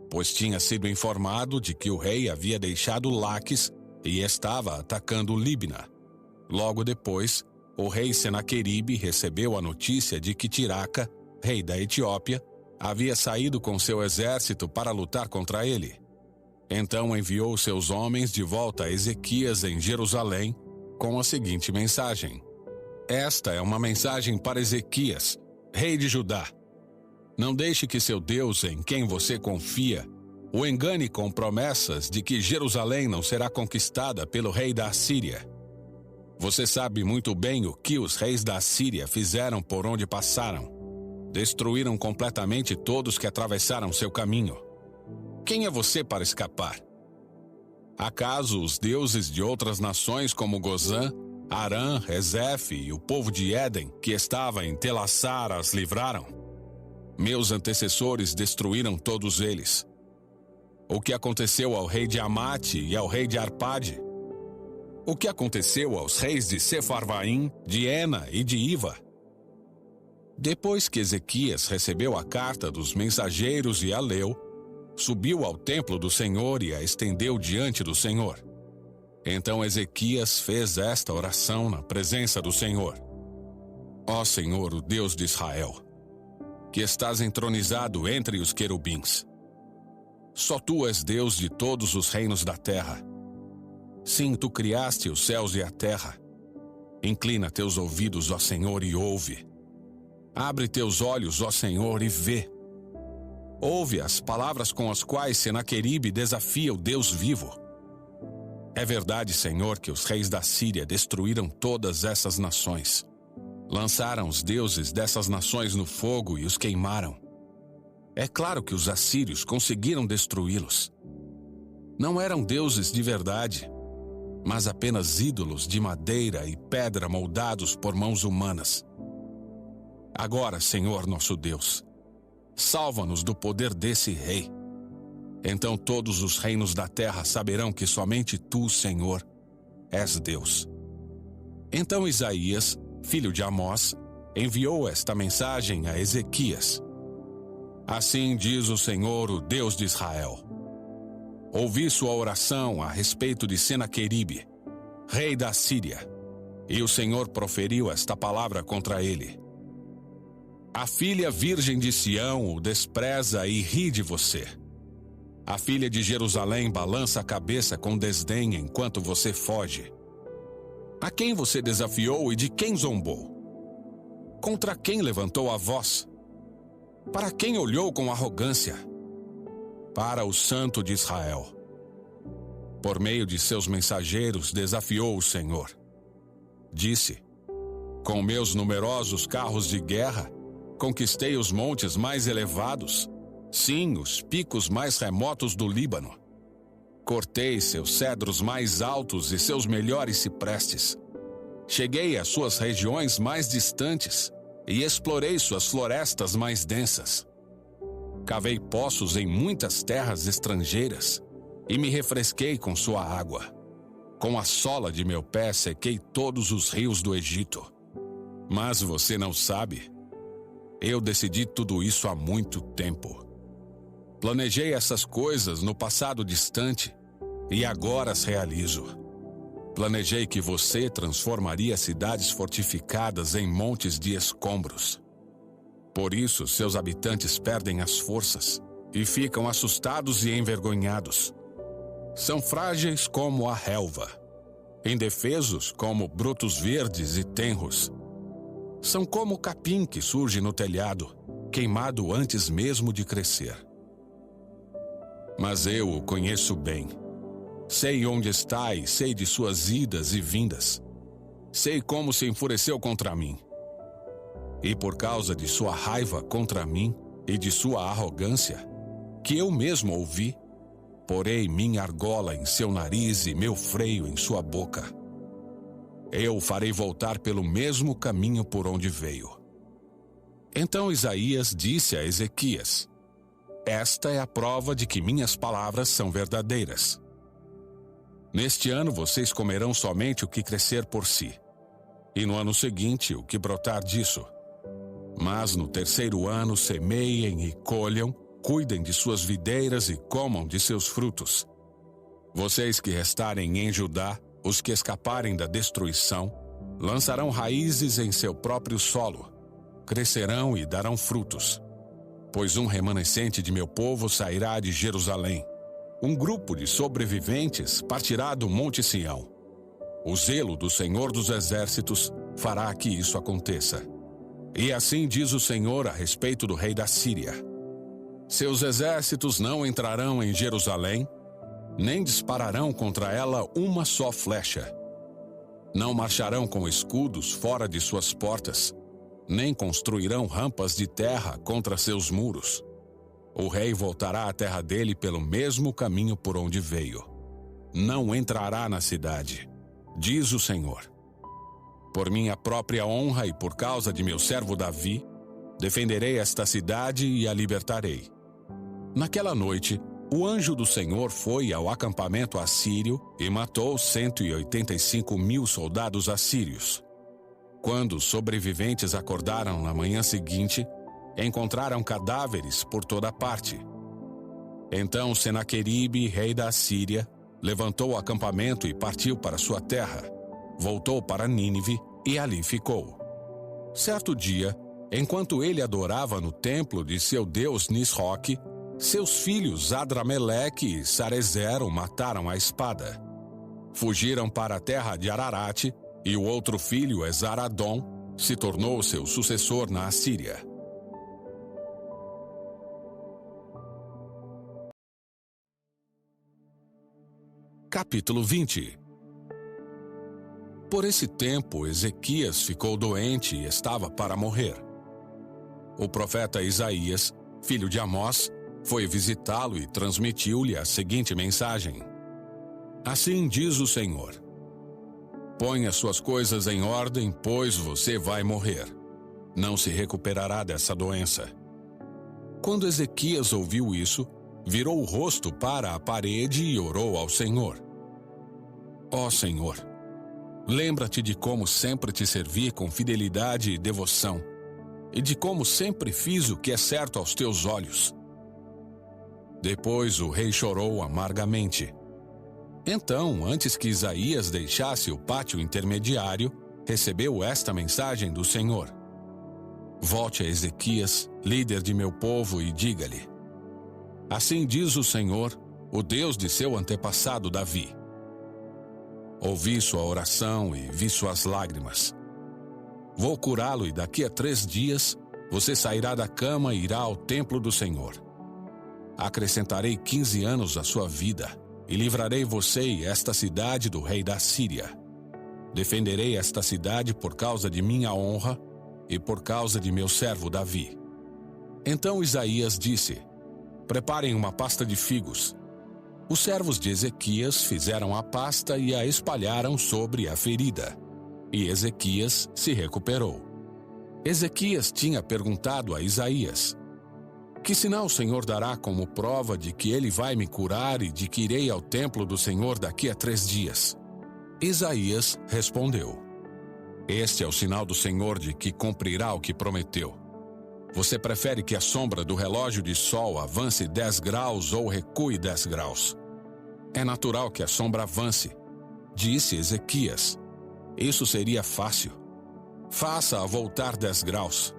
pois tinha sido informado de que o rei havia deixado Laques e estava atacando Líbina. Logo depois, o rei Senaqueribe recebeu a notícia de que Tiraca, rei da Etiópia, havia saído com seu exército para lutar contra ele. Então enviou seus homens de volta a Ezequias em Jerusalém com a seguinte mensagem: Esta é uma mensagem para Ezequias, rei de Judá. Não deixe que seu Deus, em quem você confia, o engane com promessas de que Jerusalém não será conquistada pelo rei da Assíria. Você sabe muito bem o que os reis da Assíria fizeram por onde passaram. Destruíram completamente todos que atravessaram seu caminho. Quem é você para escapar? Acaso os deuses de outras nações como Gozã, Arã, Rezef e o povo de Éden, que estava em Telassar, as livraram? Meus antecessores destruíram todos eles. O que aconteceu ao rei de Amate e ao rei de Arpade? O que aconteceu aos reis de Sefarvaim, de Ena e de Iva? Depois que Ezequias recebeu a carta dos mensageiros e a leu, subiu ao templo do Senhor e a estendeu diante do Senhor. Então Ezequias fez esta oração na presença do Senhor: Ó Senhor, o Deus de Israel, que estás entronizado entre os querubins. Só tu és Deus de todos os reinos da terra. Sim, tu criaste os céus e a terra. Inclina teus ouvidos, ó Senhor, e ouve. Abre teus olhos, ó Senhor, e vê. Ouve as palavras com as quais Senaqueribe desafia o Deus vivo. É verdade, Senhor, que os reis da Síria destruíram todas essas nações. Lançaram os deuses dessas nações no fogo e os queimaram. É claro que os assírios conseguiram destruí-los. Não eram deuses de verdade, mas apenas ídolos de madeira e pedra moldados por mãos humanas. Agora, Senhor nosso Deus, salva-nos do poder desse rei. Então todos os reinos da terra saberão que somente tu, Senhor, és Deus. Então Isaías, filho de Amós, enviou esta mensagem a Ezequias: Assim diz o Senhor, o Deus de Israel: Ouvi sua oração a respeito de Senaqueribe, rei da Síria, e o Senhor proferiu esta palavra contra ele: A filha virgem de Sião o despreza e ri de você. A filha de Jerusalém balança a cabeça com desdém enquanto você foge. A quem você desafiou e de quem zombou? Contra quem levantou a voz? Para quem olhou com arrogância? Para o Santo de Israel. Por meio de seus mensageiros desafiou o Senhor. Disse: Com meus numerosos carros de guerra, conquistei os montes mais elevados, sim, os picos mais remotos do Líbano. Cortei seus cedros mais altos e seus melhores ciprestes. Cheguei às suas regiões mais distantes e explorei suas florestas mais densas. Cavei poços em muitas terras estrangeiras e me refresquei com sua água. Com a sola de meu pé sequei todos os rios do Egito. Mas você não sabe. Eu decidi tudo isso há muito tempo. Planejei essas coisas no passado distante e agora as realizo. Planejei que você transformaria cidades fortificadas em montes de escombros. Por isso, seus habitantes perdem as forças e ficam assustados e envergonhados. São frágeis como a relva, indefesos como brotos verdes e tenros. São como o capim que surge no telhado, queimado antes mesmo de crescer. Mas eu o conheço bem. Sei onde está e sei de suas idas e vindas. Sei como se enfureceu contra mim. E por causa de sua raiva contra mim e de sua arrogância, que eu mesmo ouvi, porei minha argola em seu nariz e meu freio em sua boca. Eu o farei voltar pelo mesmo caminho por onde veio. Então Isaías disse a Ezequias: Esta é a prova de que minhas palavras são verdadeiras. Neste ano vocês comerão somente o que crescer por si, e no ano seguinte o que brotar disso. Mas no terceiro ano semeiem e colham, cuidem de suas videiras e comam de seus frutos. Vocês que restarem em Judá, os que escaparem da destruição, lançarão raízes em seu próprio solo, crescerão e darão frutos. Pois um remanescente de meu povo sairá de Jerusalém. Um grupo de sobreviventes partirá do Monte Sião. O zelo do Senhor dos Exércitos fará que isso aconteça. E assim diz o Senhor a respeito do rei da Síria: seus exércitos não entrarão em Jerusalém, nem dispararão contra ela uma só flecha. Não marcharão com escudos fora de suas portas, nem construirão rampas de terra contra seus muros. O rei voltará à terra dele pelo mesmo caminho por onde veio. Não entrará na cidade, diz o Senhor. Por minha própria honra e por causa de meu servo Davi, defenderei esta cidade e a libertarei. Naquela noite, o anjo do Senhor foi ao acampamento assírio e matou 185.000 soldados assírios. Quando os sobreviventes acordaram na manhã seguinte, encontraram cadáveres por toda parte. Então Senaqueribe, rei da Assíria, levantou o acampamento e partiu para sua terra. Voltou para Nínive e ali ficou. Certo dia, enquanto ele adorava no templo de seu deus Nisroque, seus filhos Adrameleque e Sarezer o mataram à espada. Fugiram para a terra de Ararate, e o outro filho, Esaradom, se tornou seu sucessor na Assíria. Capítulo 20. Por esse tempo, Ezequias ficou doente e estava para morrer. O profeta Isaías, filho de Amós, foi visitá-lo e transmitiu-lhe a seguinte mensagem: assim diz o Senhor: põe as suas coisas em ordem, pois você vai morrer. Não se recuperará dessa doença. Quando Ezequias ouviu isso, virou o rosto para a parede e orou ao Senhor: ó Senhor, lembra-te de como sempre te servi com fidelidade e devoção, e de como sempre fiz o que é certo aos teus olhos. Depois o rei chorou amargamente. Então, antes que Isaías deixasse o pátio intermediário, recebeu esta mensagem do Senhor: volte a Ezequias, líder de meu povo, e diga-lhe: assim diz o Senhor, o Deus de seu antepassado Davi. Ouvi sua oração e vi suas lágrimas. Vou curá-lo e daqui a 3 dias você sairá da cama e irá ao templo do Senhor. Acrescentarei 15 anos à sua vida e livrarei você e esta cidade do rei da Síria. Defenderei esta cidade por causa de minha honra e por causa de meu servo Davi. Então Isaías disse: preparem uma pasta de figos. Os servos de Ezequias fizeram a pasta e a espalharam sobre a ferida. E Ezequias se recuperou. Ezequias tinha perguntado a Isaías: que sinal o Senhor dará como prova de que ele vai me curar e de que irei ao templo do Senhor daqui a 3 dias? Isaías respondeu: este é o sinal do Senhor de que cumprirá o que prometeu. Você prefere que a sombra do relógio de sol avance 10 graus ou recue 10 graus? É natural que a sombra avance, disse Ezequias. Isso seria fácil. Faça-a voltar 10 graus.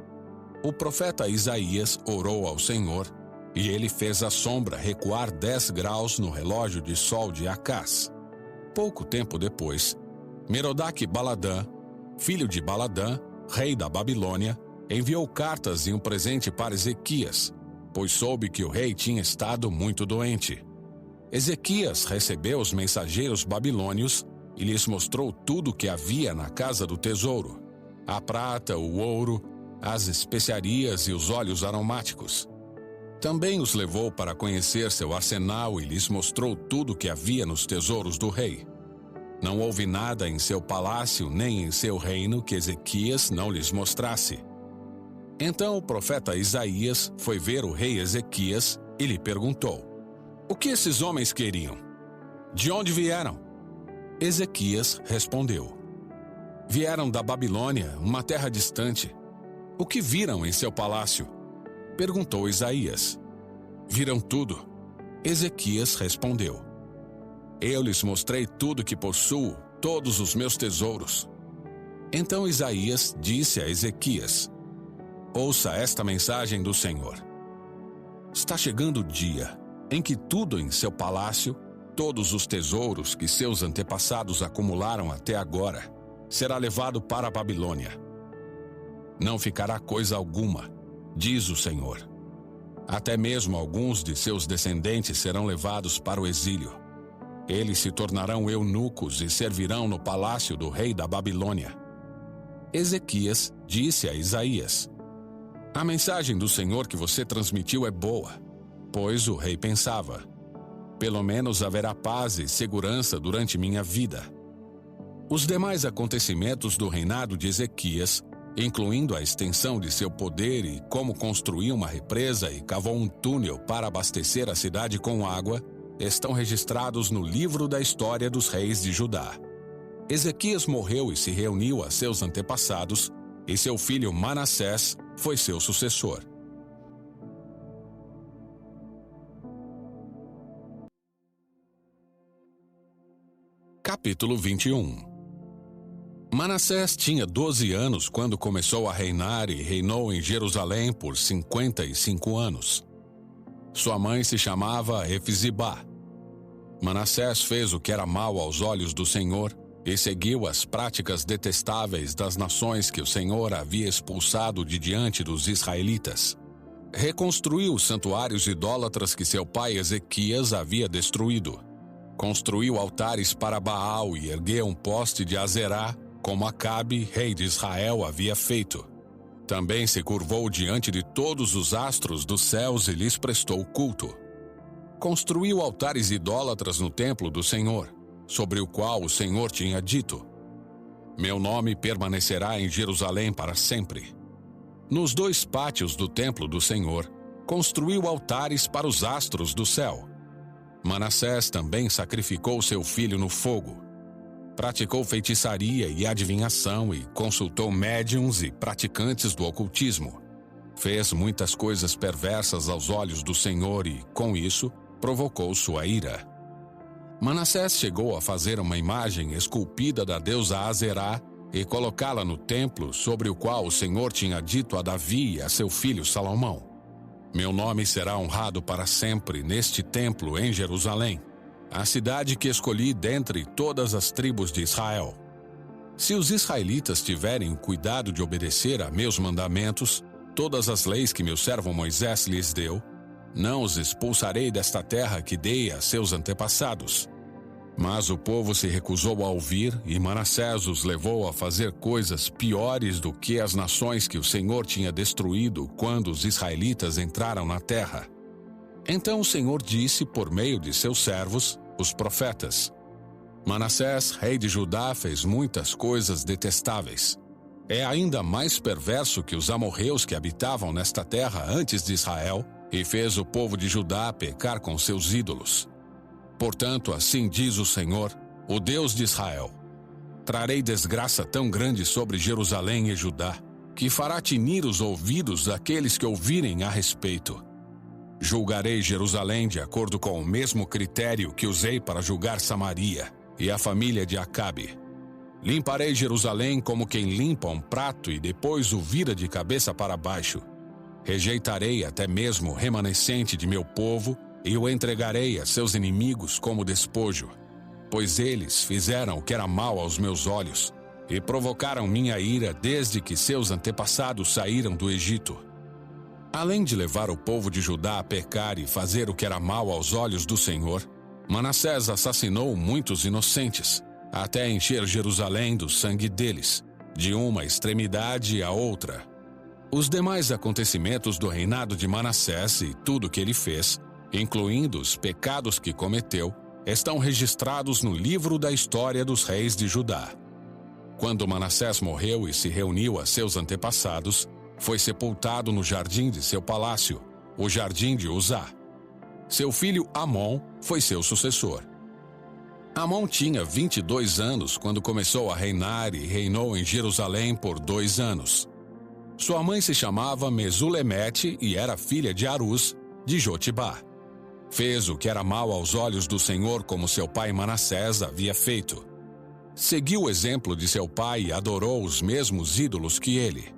O profeta Isaías orou ao Senhor, e ele fez a sombra recuar 10 graus no relógio de sol de Acás. Pouco tempo depois, Merodach-Baladã, filho de Baladã, rei da Babilônia, enviou cartas e um presente para Ezequias, pois soube que o rei tinha estado muito doente. Ezequias recebeu os mensageiros babilônios e lhes mostrou tudo o que havia na casa do tesouro: a prata, o ouro, as especiarias e os óleos aromáticos. Também os levou para conhecer seu arsenal e lhes mostrou tudo o que havia nos tesouros do rei. Não houve nada em seu palácio nem em seu reino que Ezequias não lhes mostrasse. Então o profeta Isaías foi ver o rei Ezequias e lhe perguntou: o que esses homens queriam? De onde vieram? Ezequias respondeu: vieram da Babilônia, uma terra distante. O que viram em seu palácio? Perguntou Isaías. Viram tudo. Ezequias respondeu. Eu lhes mostrei tudo que possuo, todos os meus tesouros. Então Isaías disse a Ezequias: ouça esta mensagem do Senhor. Está chegando o dia em que tudo em seu palácio, todos os tesouros que seus antepassados acumularam até agora, será levado para a Babilônia. Não ficará coisa alguma, diz o Senhor. Até mesmo alguns de seus descendentes serão levados para o exílio. Eles se tornarão eunucos e servirão no palácio do rei da Babilônia. Ezequias disse a Isaías: a mensagem do Senhor que você transmitiu é boa, pois o rei pensava: pelo menos haverá paz e segurança durante minha vida. Os demais acontecimentos do reinado de Ezequias, incluindo a extensão de seu poder e como construiu uma represa e cavou um túnel para abastecer a cidade com água, estão registrados no livro da história dos reis de Judá. Ezequias morreu e se reuniu a seus antepassados, e seu filho Manassés foi seu sucessor. Capítulo 21. Manassés tinha 12 anos quando começou a reinar e reinou em Jerusalém por 55 anos. Sua mãe se chamava Efzibá. Manassés fez o que era mal aos olhos do Senhor e seguiu as práticas detestáveis das nações que o Senhor havia expulsado de diante dos israelitas. Reconstruiu os santuários idólatras que seu pai Ezequias havia destruído. Construiu altares para Baal e ergueu um poste de Azerá, como Acabe, rei de Israel, havia feito. Também se curvou diante de todos os astros dos céus e lhes prestou culto. Construiu altares idólatras no templo do Senhor, sobre o qual o Senhor tinha dito: meu nome permanecerá em Jerusalém para sempre. Nos 2 pátios do templo do Senhor, construiu altares para os astros do céu. Manassés também sacrificou seu filho no fogo. Praticou feitiçaria e adivinhação e consultou médiuns e praticantes do ocultismo. Fez muitas coisas perversas aos olhos do Senhor e, com isso, provocou sua ira. Manassés chegou a fazer uma imagem esculpida da deusa Azerá e colocá-la no templo sobre o qual o Senhor tinha dito a Davi e a seu filho Salomão: meu nome será honrado para sempre neste templo em Jerusalém, a cidade que escolhi dentre todas as tribos de Israel. Se os israelitas tiverem o cuidado de obedecer a meus mandamentos, todas as leis que meu servo Moisés lhes deu, não os expulsarei desta terra que dei a seus antepassados. Mas o povo se recusou a ouvir, e Manassés os levou a fazer coisas piores do que as nações que o Senhor tinha destruído quando os israelitas entraram na terra. Então o Senhor disse por meio de seus servos, os profetas: Manassés, rei de Judá, fez muitas coisas detestáveis. É ainda mais perverso que os amorreus que habitavam nesta terra antes de Israel, e fez o povo de Judá pecar com seus ídolos. Portanto, assim diz o Senhor, o Deus de Israel: trarei desgraça tão grande sobre Jerusalém e Judá, que fará tinir os ouvidos daqueles que ouvirem a respeito. Julgarei Jerusalém de acordo com o mesmo critério que usei para julgar Samaria e a família de Acabe. Limparei Jerusalém como quem limpa um prato e depois o vira de cabeça para baixo. Rejeitarei até mesmo o remanescente de meu povo e o entregarei a seus inimigos como despojo, pois eles fizeram o que era mal aos meus olhos e provocaram minha ira desde que seus antepassados saíram do Egito. Além de levar o povo de Judá a pecar e fazer o que era mal aos olhos do Senhor, Manassés assassinou muitos inocentes, até encher Jerusalém do sangue deles, de uma extremidade à outra. Os demais acontecimentos do reinado de Manassés e tudo o que ele fez, incluindo os pecados que cometeu, estão registrados no livro da história dos reis de Judá. Quando Manassés morreu e se reuniu a seus antepassados, foi sepultado no jardim de seu palácio, o jardim de Uzá. Seu filho Amon foi seu sucessor. Amon tinha 22 anos quando começou a reinar e reinou em Jerusalém por 2 anos. Sua mãe se chamava Mesulemete e era filha de Arus, de Jotibá. Fez o que era mal aos olhos do Senhor, como seu pai Manassés havia feito. Seguiu o exemplo de seu pai e adorou os mesmos ídolos que ele.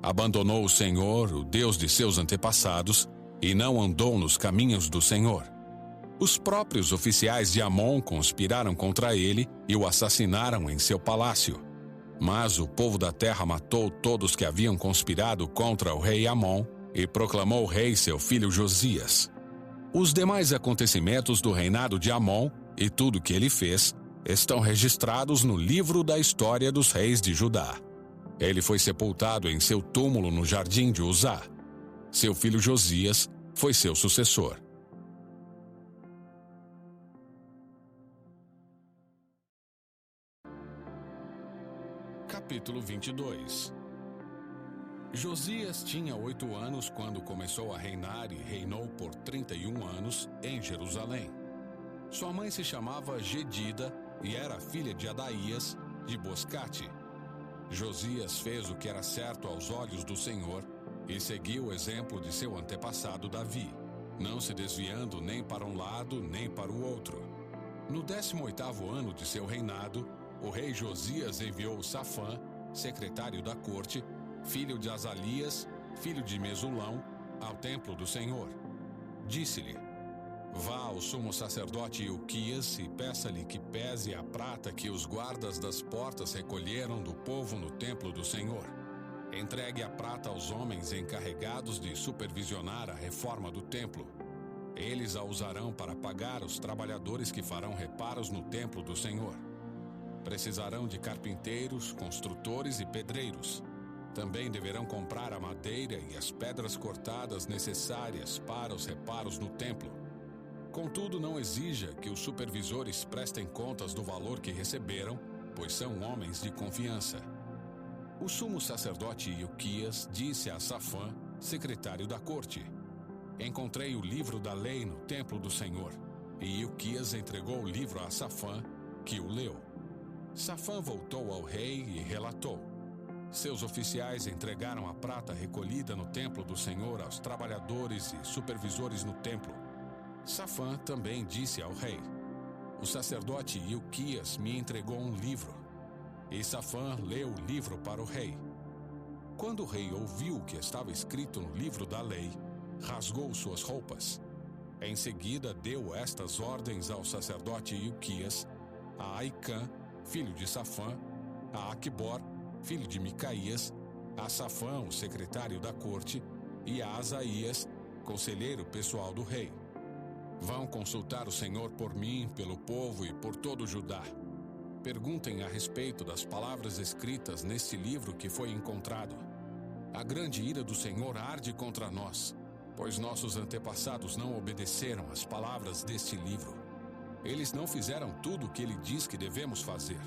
Abandonou o Senhor, o Deus de seus antepassados, e não andou nos caminhos do Senhor. Os próprios oficiais de Amon conspiraram contra ele e o assassinaram em seu palácio. Mas o povo da terra matou todos que haviam conspirado contra o rei Amon e proclamou o rei seu filho Josias. Os demais acontecimentos do reinado de Amon e tudo que ele fez estão registrados no livro da história dos reis de Judá. Ele foi sepultado em seu túmulo no jardim de Uzá. Seu filho Josias foi seu sucessor. Capítulo 22. Josias tinha 8 anos quando começou a reinar e reinou por 31 anos em Jerusalém. Sua mãe se chamava Gedida e era filha de Adaías, de Boscate. Josias fez o que era certo aos olhos do Senhor e seguiu o exemplo de seu antepassado Davi, não se desviando nem para um lado nem para o outro. No 18º ano de seu reinado, o rei Josias enviou Safã, secretário da corte, filho de Azalias, filho de Mesulão, ao templo do Senhor. Disse-lhe: vá ao sumo sacerdote Ilquias e peça-lhe que pese a prata que os guardas das portas recolheram do povo no templo do Senhor. Entregue a prata aos homens encarregados de supervisionar a reforma do templo. Eles a usarão para pagar os trabalhadores que farão reparos no templo do Senhor. Precisarão de carpinteiros, construtores e pedreiros. Também deverão comprar a madeira e as pedras cortadas necessárias para os reparos no templo. Contudo, não exija que os supervisores prestem contas do valor que receberam, pois são homens de confiança. O sumo sacerdote Ilquias disse a Safã, secretário da corte: encontrei o livro da lei no templo do Senhor. E Ilquias entregou o livro a Safã, que o leu. Safã voltou ao rei e relatou: seus oficiais entregaram a prata recolhida no templo do Senhor aos trabalhadores e supervisores no templo. Safã também disse ao rei: o sacerdote Ilquias me entregou um livro. E Safã leu o livro para o rei. Quando o rei ouviu o que estava escrito no livro da lei, rasgou suas roupas. Em seguida, deu estas ordens ao sacerdote Ilquias, a Aicã, filho de Safã, a Aquibor, filho de Micaías, a Safã, o secretário da corte, e a Asaías, conselheiro pessoal do rei: vão consultar o Senhor por mim, pelo povo e por todo Judá. Perguntem a respeito das palavras escritas neste livro que foi encontrado. A grande ira do Senhor arde contra nós, pois nossos antepassados não obedeceram às palavras deste livro. Eles não fizeram tudo o que ele diz que devemos fazer.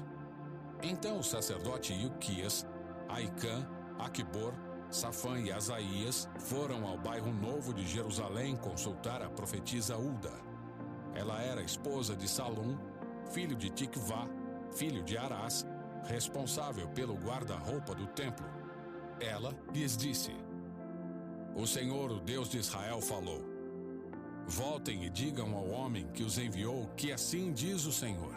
Então o sacerdote Ilquias, Aicã, Aquibor, Safã e Asaías foram ao bairro novo de Jerusalém consultar a profetisa Ulda. Ela era esposa de Salum, filho de Tikvá, filho de Arás, responsável pelo guarda-roupa do templo. Ela lhes disse: o Senhor, o Deus de Israel, falou: voltem e digam ao homem que os enviou que assim diz o Senhor: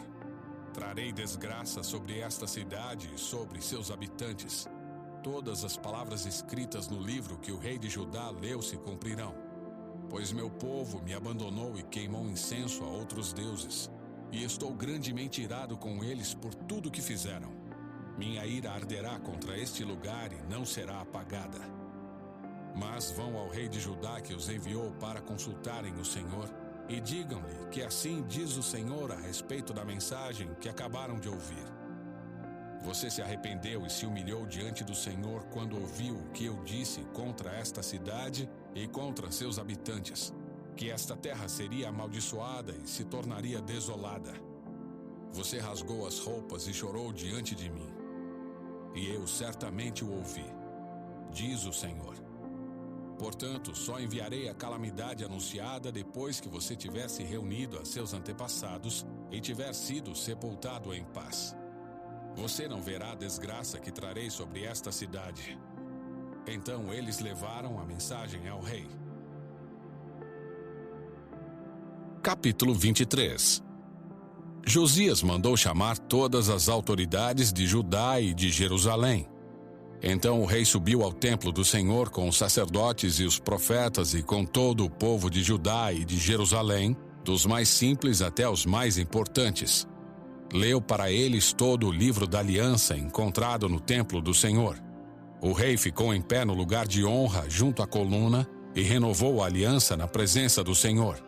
trarei desgraça sobre esta cidade e sobre seus habitantes. Todas as palavras escritas no livro que o rei de Judá leu se cumprirão. Pois meu povo me abandonou e queimou incenso a outros deuses, e estou grandemente irado com eles por tudo que fizeram. Minha ira arderá contra este lugar e não será apagada. Mas vão ao rei de Judá que os enviou para consultarem o Senhor, e digam-lhe que assim diz o Senhor a respeito da mensagem que acabaram de ouvir. Você se arrependeu e se humilhou diante do Senhor quando ouviu o que eu disse contra esta cidade e contra seus habitantes, que esta terra seria amaldiçoada e se tornaria desolada. Você rasgou as roupas e chorou diante de mim, e eu certamente o ouvi, diz o Senhor. Portanto, só enviarei a calamidade anunciada depois que você tiver se reunido a seus antepassados e tiver sido sepultado em paz. Você não verá a desgraça que trarei sobre esta cidade. Então eles levaram a mensagem ao rei. Capítulo 23. Josias mandou chamar todas as autoridades de Judá e de Jerusalém. Então o rei subiu ao templo do Senhor com os sacerdotes e os profetas e com todo o povo de Judá e de Jerusalém, dos mais simples até os mais importantes. Leu para eles todo o livro da aliança encontrado no templo do Senhor. O rei ficou em pé no lugar de honra junto à coluna e renovou a aliança na presença do Senhor.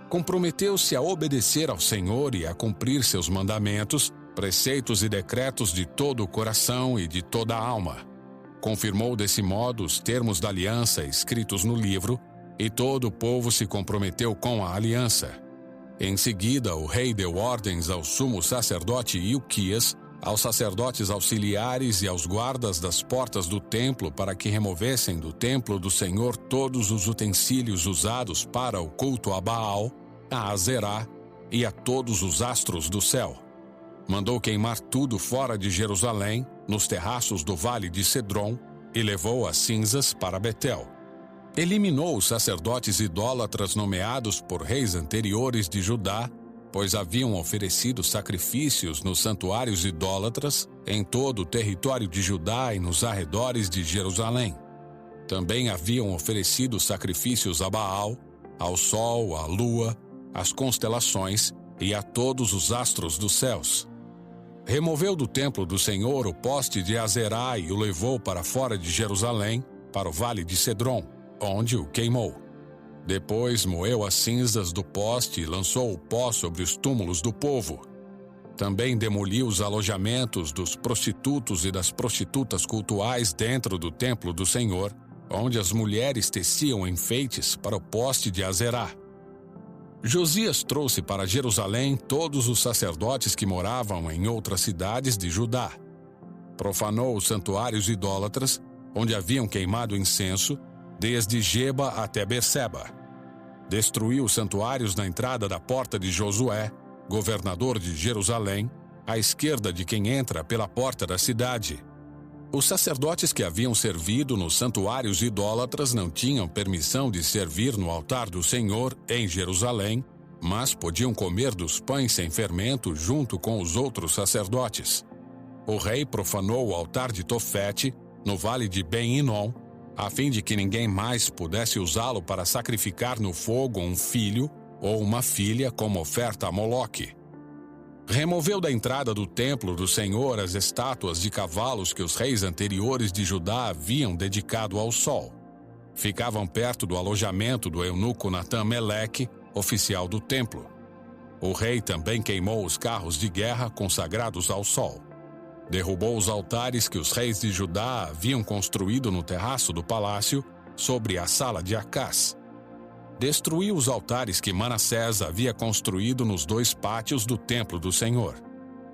Comprometeu-se a obedecer ao Senhor e a cumprir seus mandamentos, preceitos e decretos de todo o coração e de toda a alma. Confirmou desse modo os termos da aliança escritos no livro, e todo o povo se comprometeu com a aliança. Em seguida, o rei deu ordens ao sumo sacerdote Ilquias, aos sacerdotes auxiliares e aos guardas das portas do templo para que removessem do templo do Senhor todos os utensílios usados para o culto a Baal, a Azerá e a todos os astros do céu. Mandou queimar tudo fora de Jerusalém, nos terraços do vale de Cedron, e levou as cinzas para Betel. Eliminou os sacerdotes idólatras nomeados por reis anteriores de Judá, pois haviam oferecido sacrifícios nos santuários idólatras em todo o território de Judá e nos arredores de Jerusalém. Também haviam oferecido sacrifícios a Baal, ao sol, à lua, às constelações e a todos os astros dos céus. Removeu do templo do Senhor o poste de Azerá e o levou para fora de Jerusalém, para o vale de Cedron, onde o queimou. Depois moeu as cinzas do poste e lançou o pó sobre os túmulos do povo. Também demoliu os alojamentos dos prostitutos e das prostitutas cultuais dentro do templo do Senhor, onde as mulheres teciam enfeites para o poste de Azerá. Josias trouxe para Jerusalém todos os sacerdotes que moravam em outras cidades de Judá. Profanou os santuários idólatras, onde haviam queimado incenso, desde Geba até Berseba. Destruiu os santuários na entrada da porta de Josué, governador de Jerusalém, à esquerda de quem entra pela porta da cidade. Os sacerdotes que haviam servido nos santuários idólatras não tinham permissão de servir no altar do Senhor em Jerusalém, mas podiam comer dos pães sem fermento junto com os outros sacerdotes. O rei profanou o altar de Tofete, no vale de Ben-Hinom, a fim de que ninguém mais pudesse usá-lo para sacrificar no fogo um filho ou uma filha como oferta a Moloque. Removeu da entrada do templo do Senhor as estátuas de cavalos que os reis anteriores de Judá haviam dedicado ao sol. Ficavam perto do alojamento do eunuco Natã-Meleque, oficial do templo. O rei também queimou os carros de guerra consagrados ao sol. Derrubou os altares que os reis de Judá haviam construído no terraço do palácio, sobre a sala de Acás. Destruiu os altares que Manassés havia construído nos 2 pátios do templo do Senhor.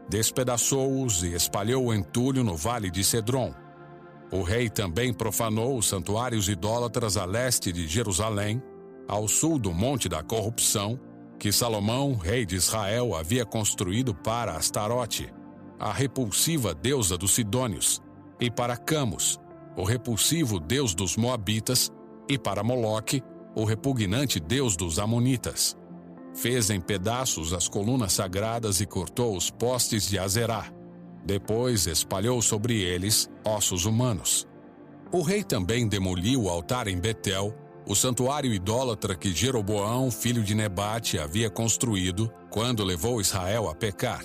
Despedaçou-os e espalhou o entulho no vale de Cedron. O rei também profanou os santuários idólatras a leste de Jerusalém, ao sul do Monte da Corrupção, que Salomão, rei de Israel, havia construído para Astarote, a repulsiva deusa dos Sidônios, e para Camus, o repulsivo deus dos Moabitas, e para Moloque, o repugnante deus dos Amonitas. Fez em pedaços as colunas sagradas e cortou os postes de Azerá. Depois espalhou sobre eles ossos humanos. O rei também demoliu o altar em Betel, o santuário idólatra que Jeroboão, filho de Nebate, havia construído quando levou Israel a pecar.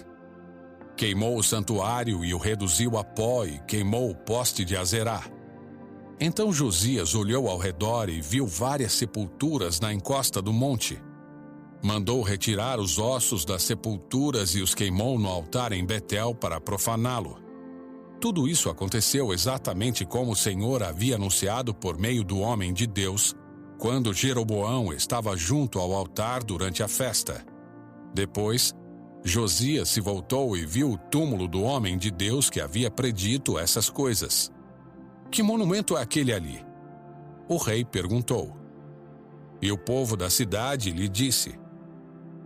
Queimou o santuário e o reduziu a pó e queimou o poste de Azerá. Então Josias olhou ao redor e viu várias sepulturas na encosta do monte. Mandou retirar os ossos das sepulturas e os queimou no altar em Betel para profaná-lo. Tudo isso aconteceu exatamente como o Senhor havia anunciado por meio do homem de Deus, quando Jeroboão estava junto ao altar durante a festa. Depois, Josias se voltou e viu o túmulo do homem de Deus que havia predito essas coisas. Que monumento é aquele ali? O rei perguntou. E o povo da cidade lhe disse: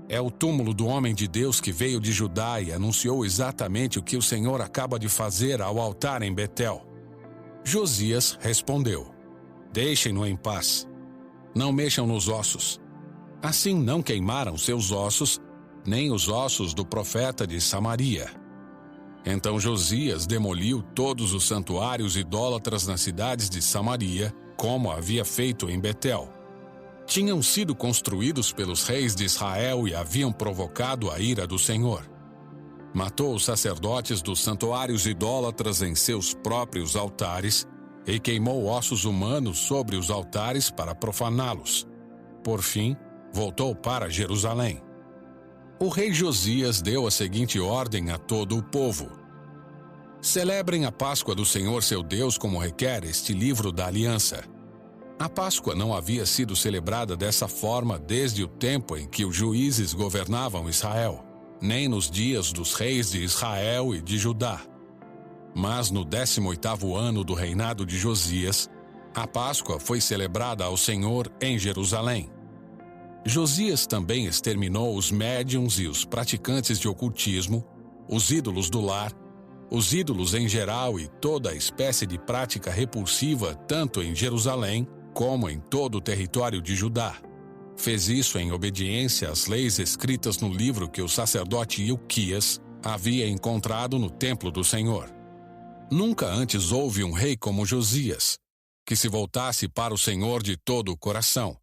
é o túmulo do homem de Deus que veio de Judá e anunciou exatamente o que o Senhor acaba de fazer ao altar em Betel. Josias respondeu: Deixem-no em paz. Não mexam nos ossos. Assim não queimaram seus ossos, nem os ossos do profeta de Samaria. Então Josias demoliu todos os santuários idólatras nas cidades de Samaria, como havia feito em Betel. Tinham sido construídos pelos reis de Israel e haviam provocado a ira do Senhor. Matou os sacerdotes dos santuários idólatras em seus próprios altares e queimou ossos humanos sobre os altares para profaná-los. Por fim, voltou para Jerusalém. O rei Josias deu a seguinte ordem a todo o povo: Celebrem a Páscoa do Senhor seu Deus como requer este livro da aliança. A Páscoa não havia sido celebrada dessa forma desde o tempo em que os juízes governavam Israel, nem nos dias dos reis de Israel e de Judá. Mas no 18º ano do reinado de Josias, a Páscoa foi celebrada ao Senhor em Jerusalém. Josias também exterminou os médiuns e os praticantes de ocultismo, os ídolos do lar, os ídolos em geral e toda a espécie de prática repulsiva tanto em Jerusalém como em todo o território de Judá. Fez isso em obediência às leis escritas no livro que o sacerdote Ilquias havia encontrado no templo do Senhor. Nunca antes houve um rei como Josias, que se voltasse para o Senhor de todo o coração,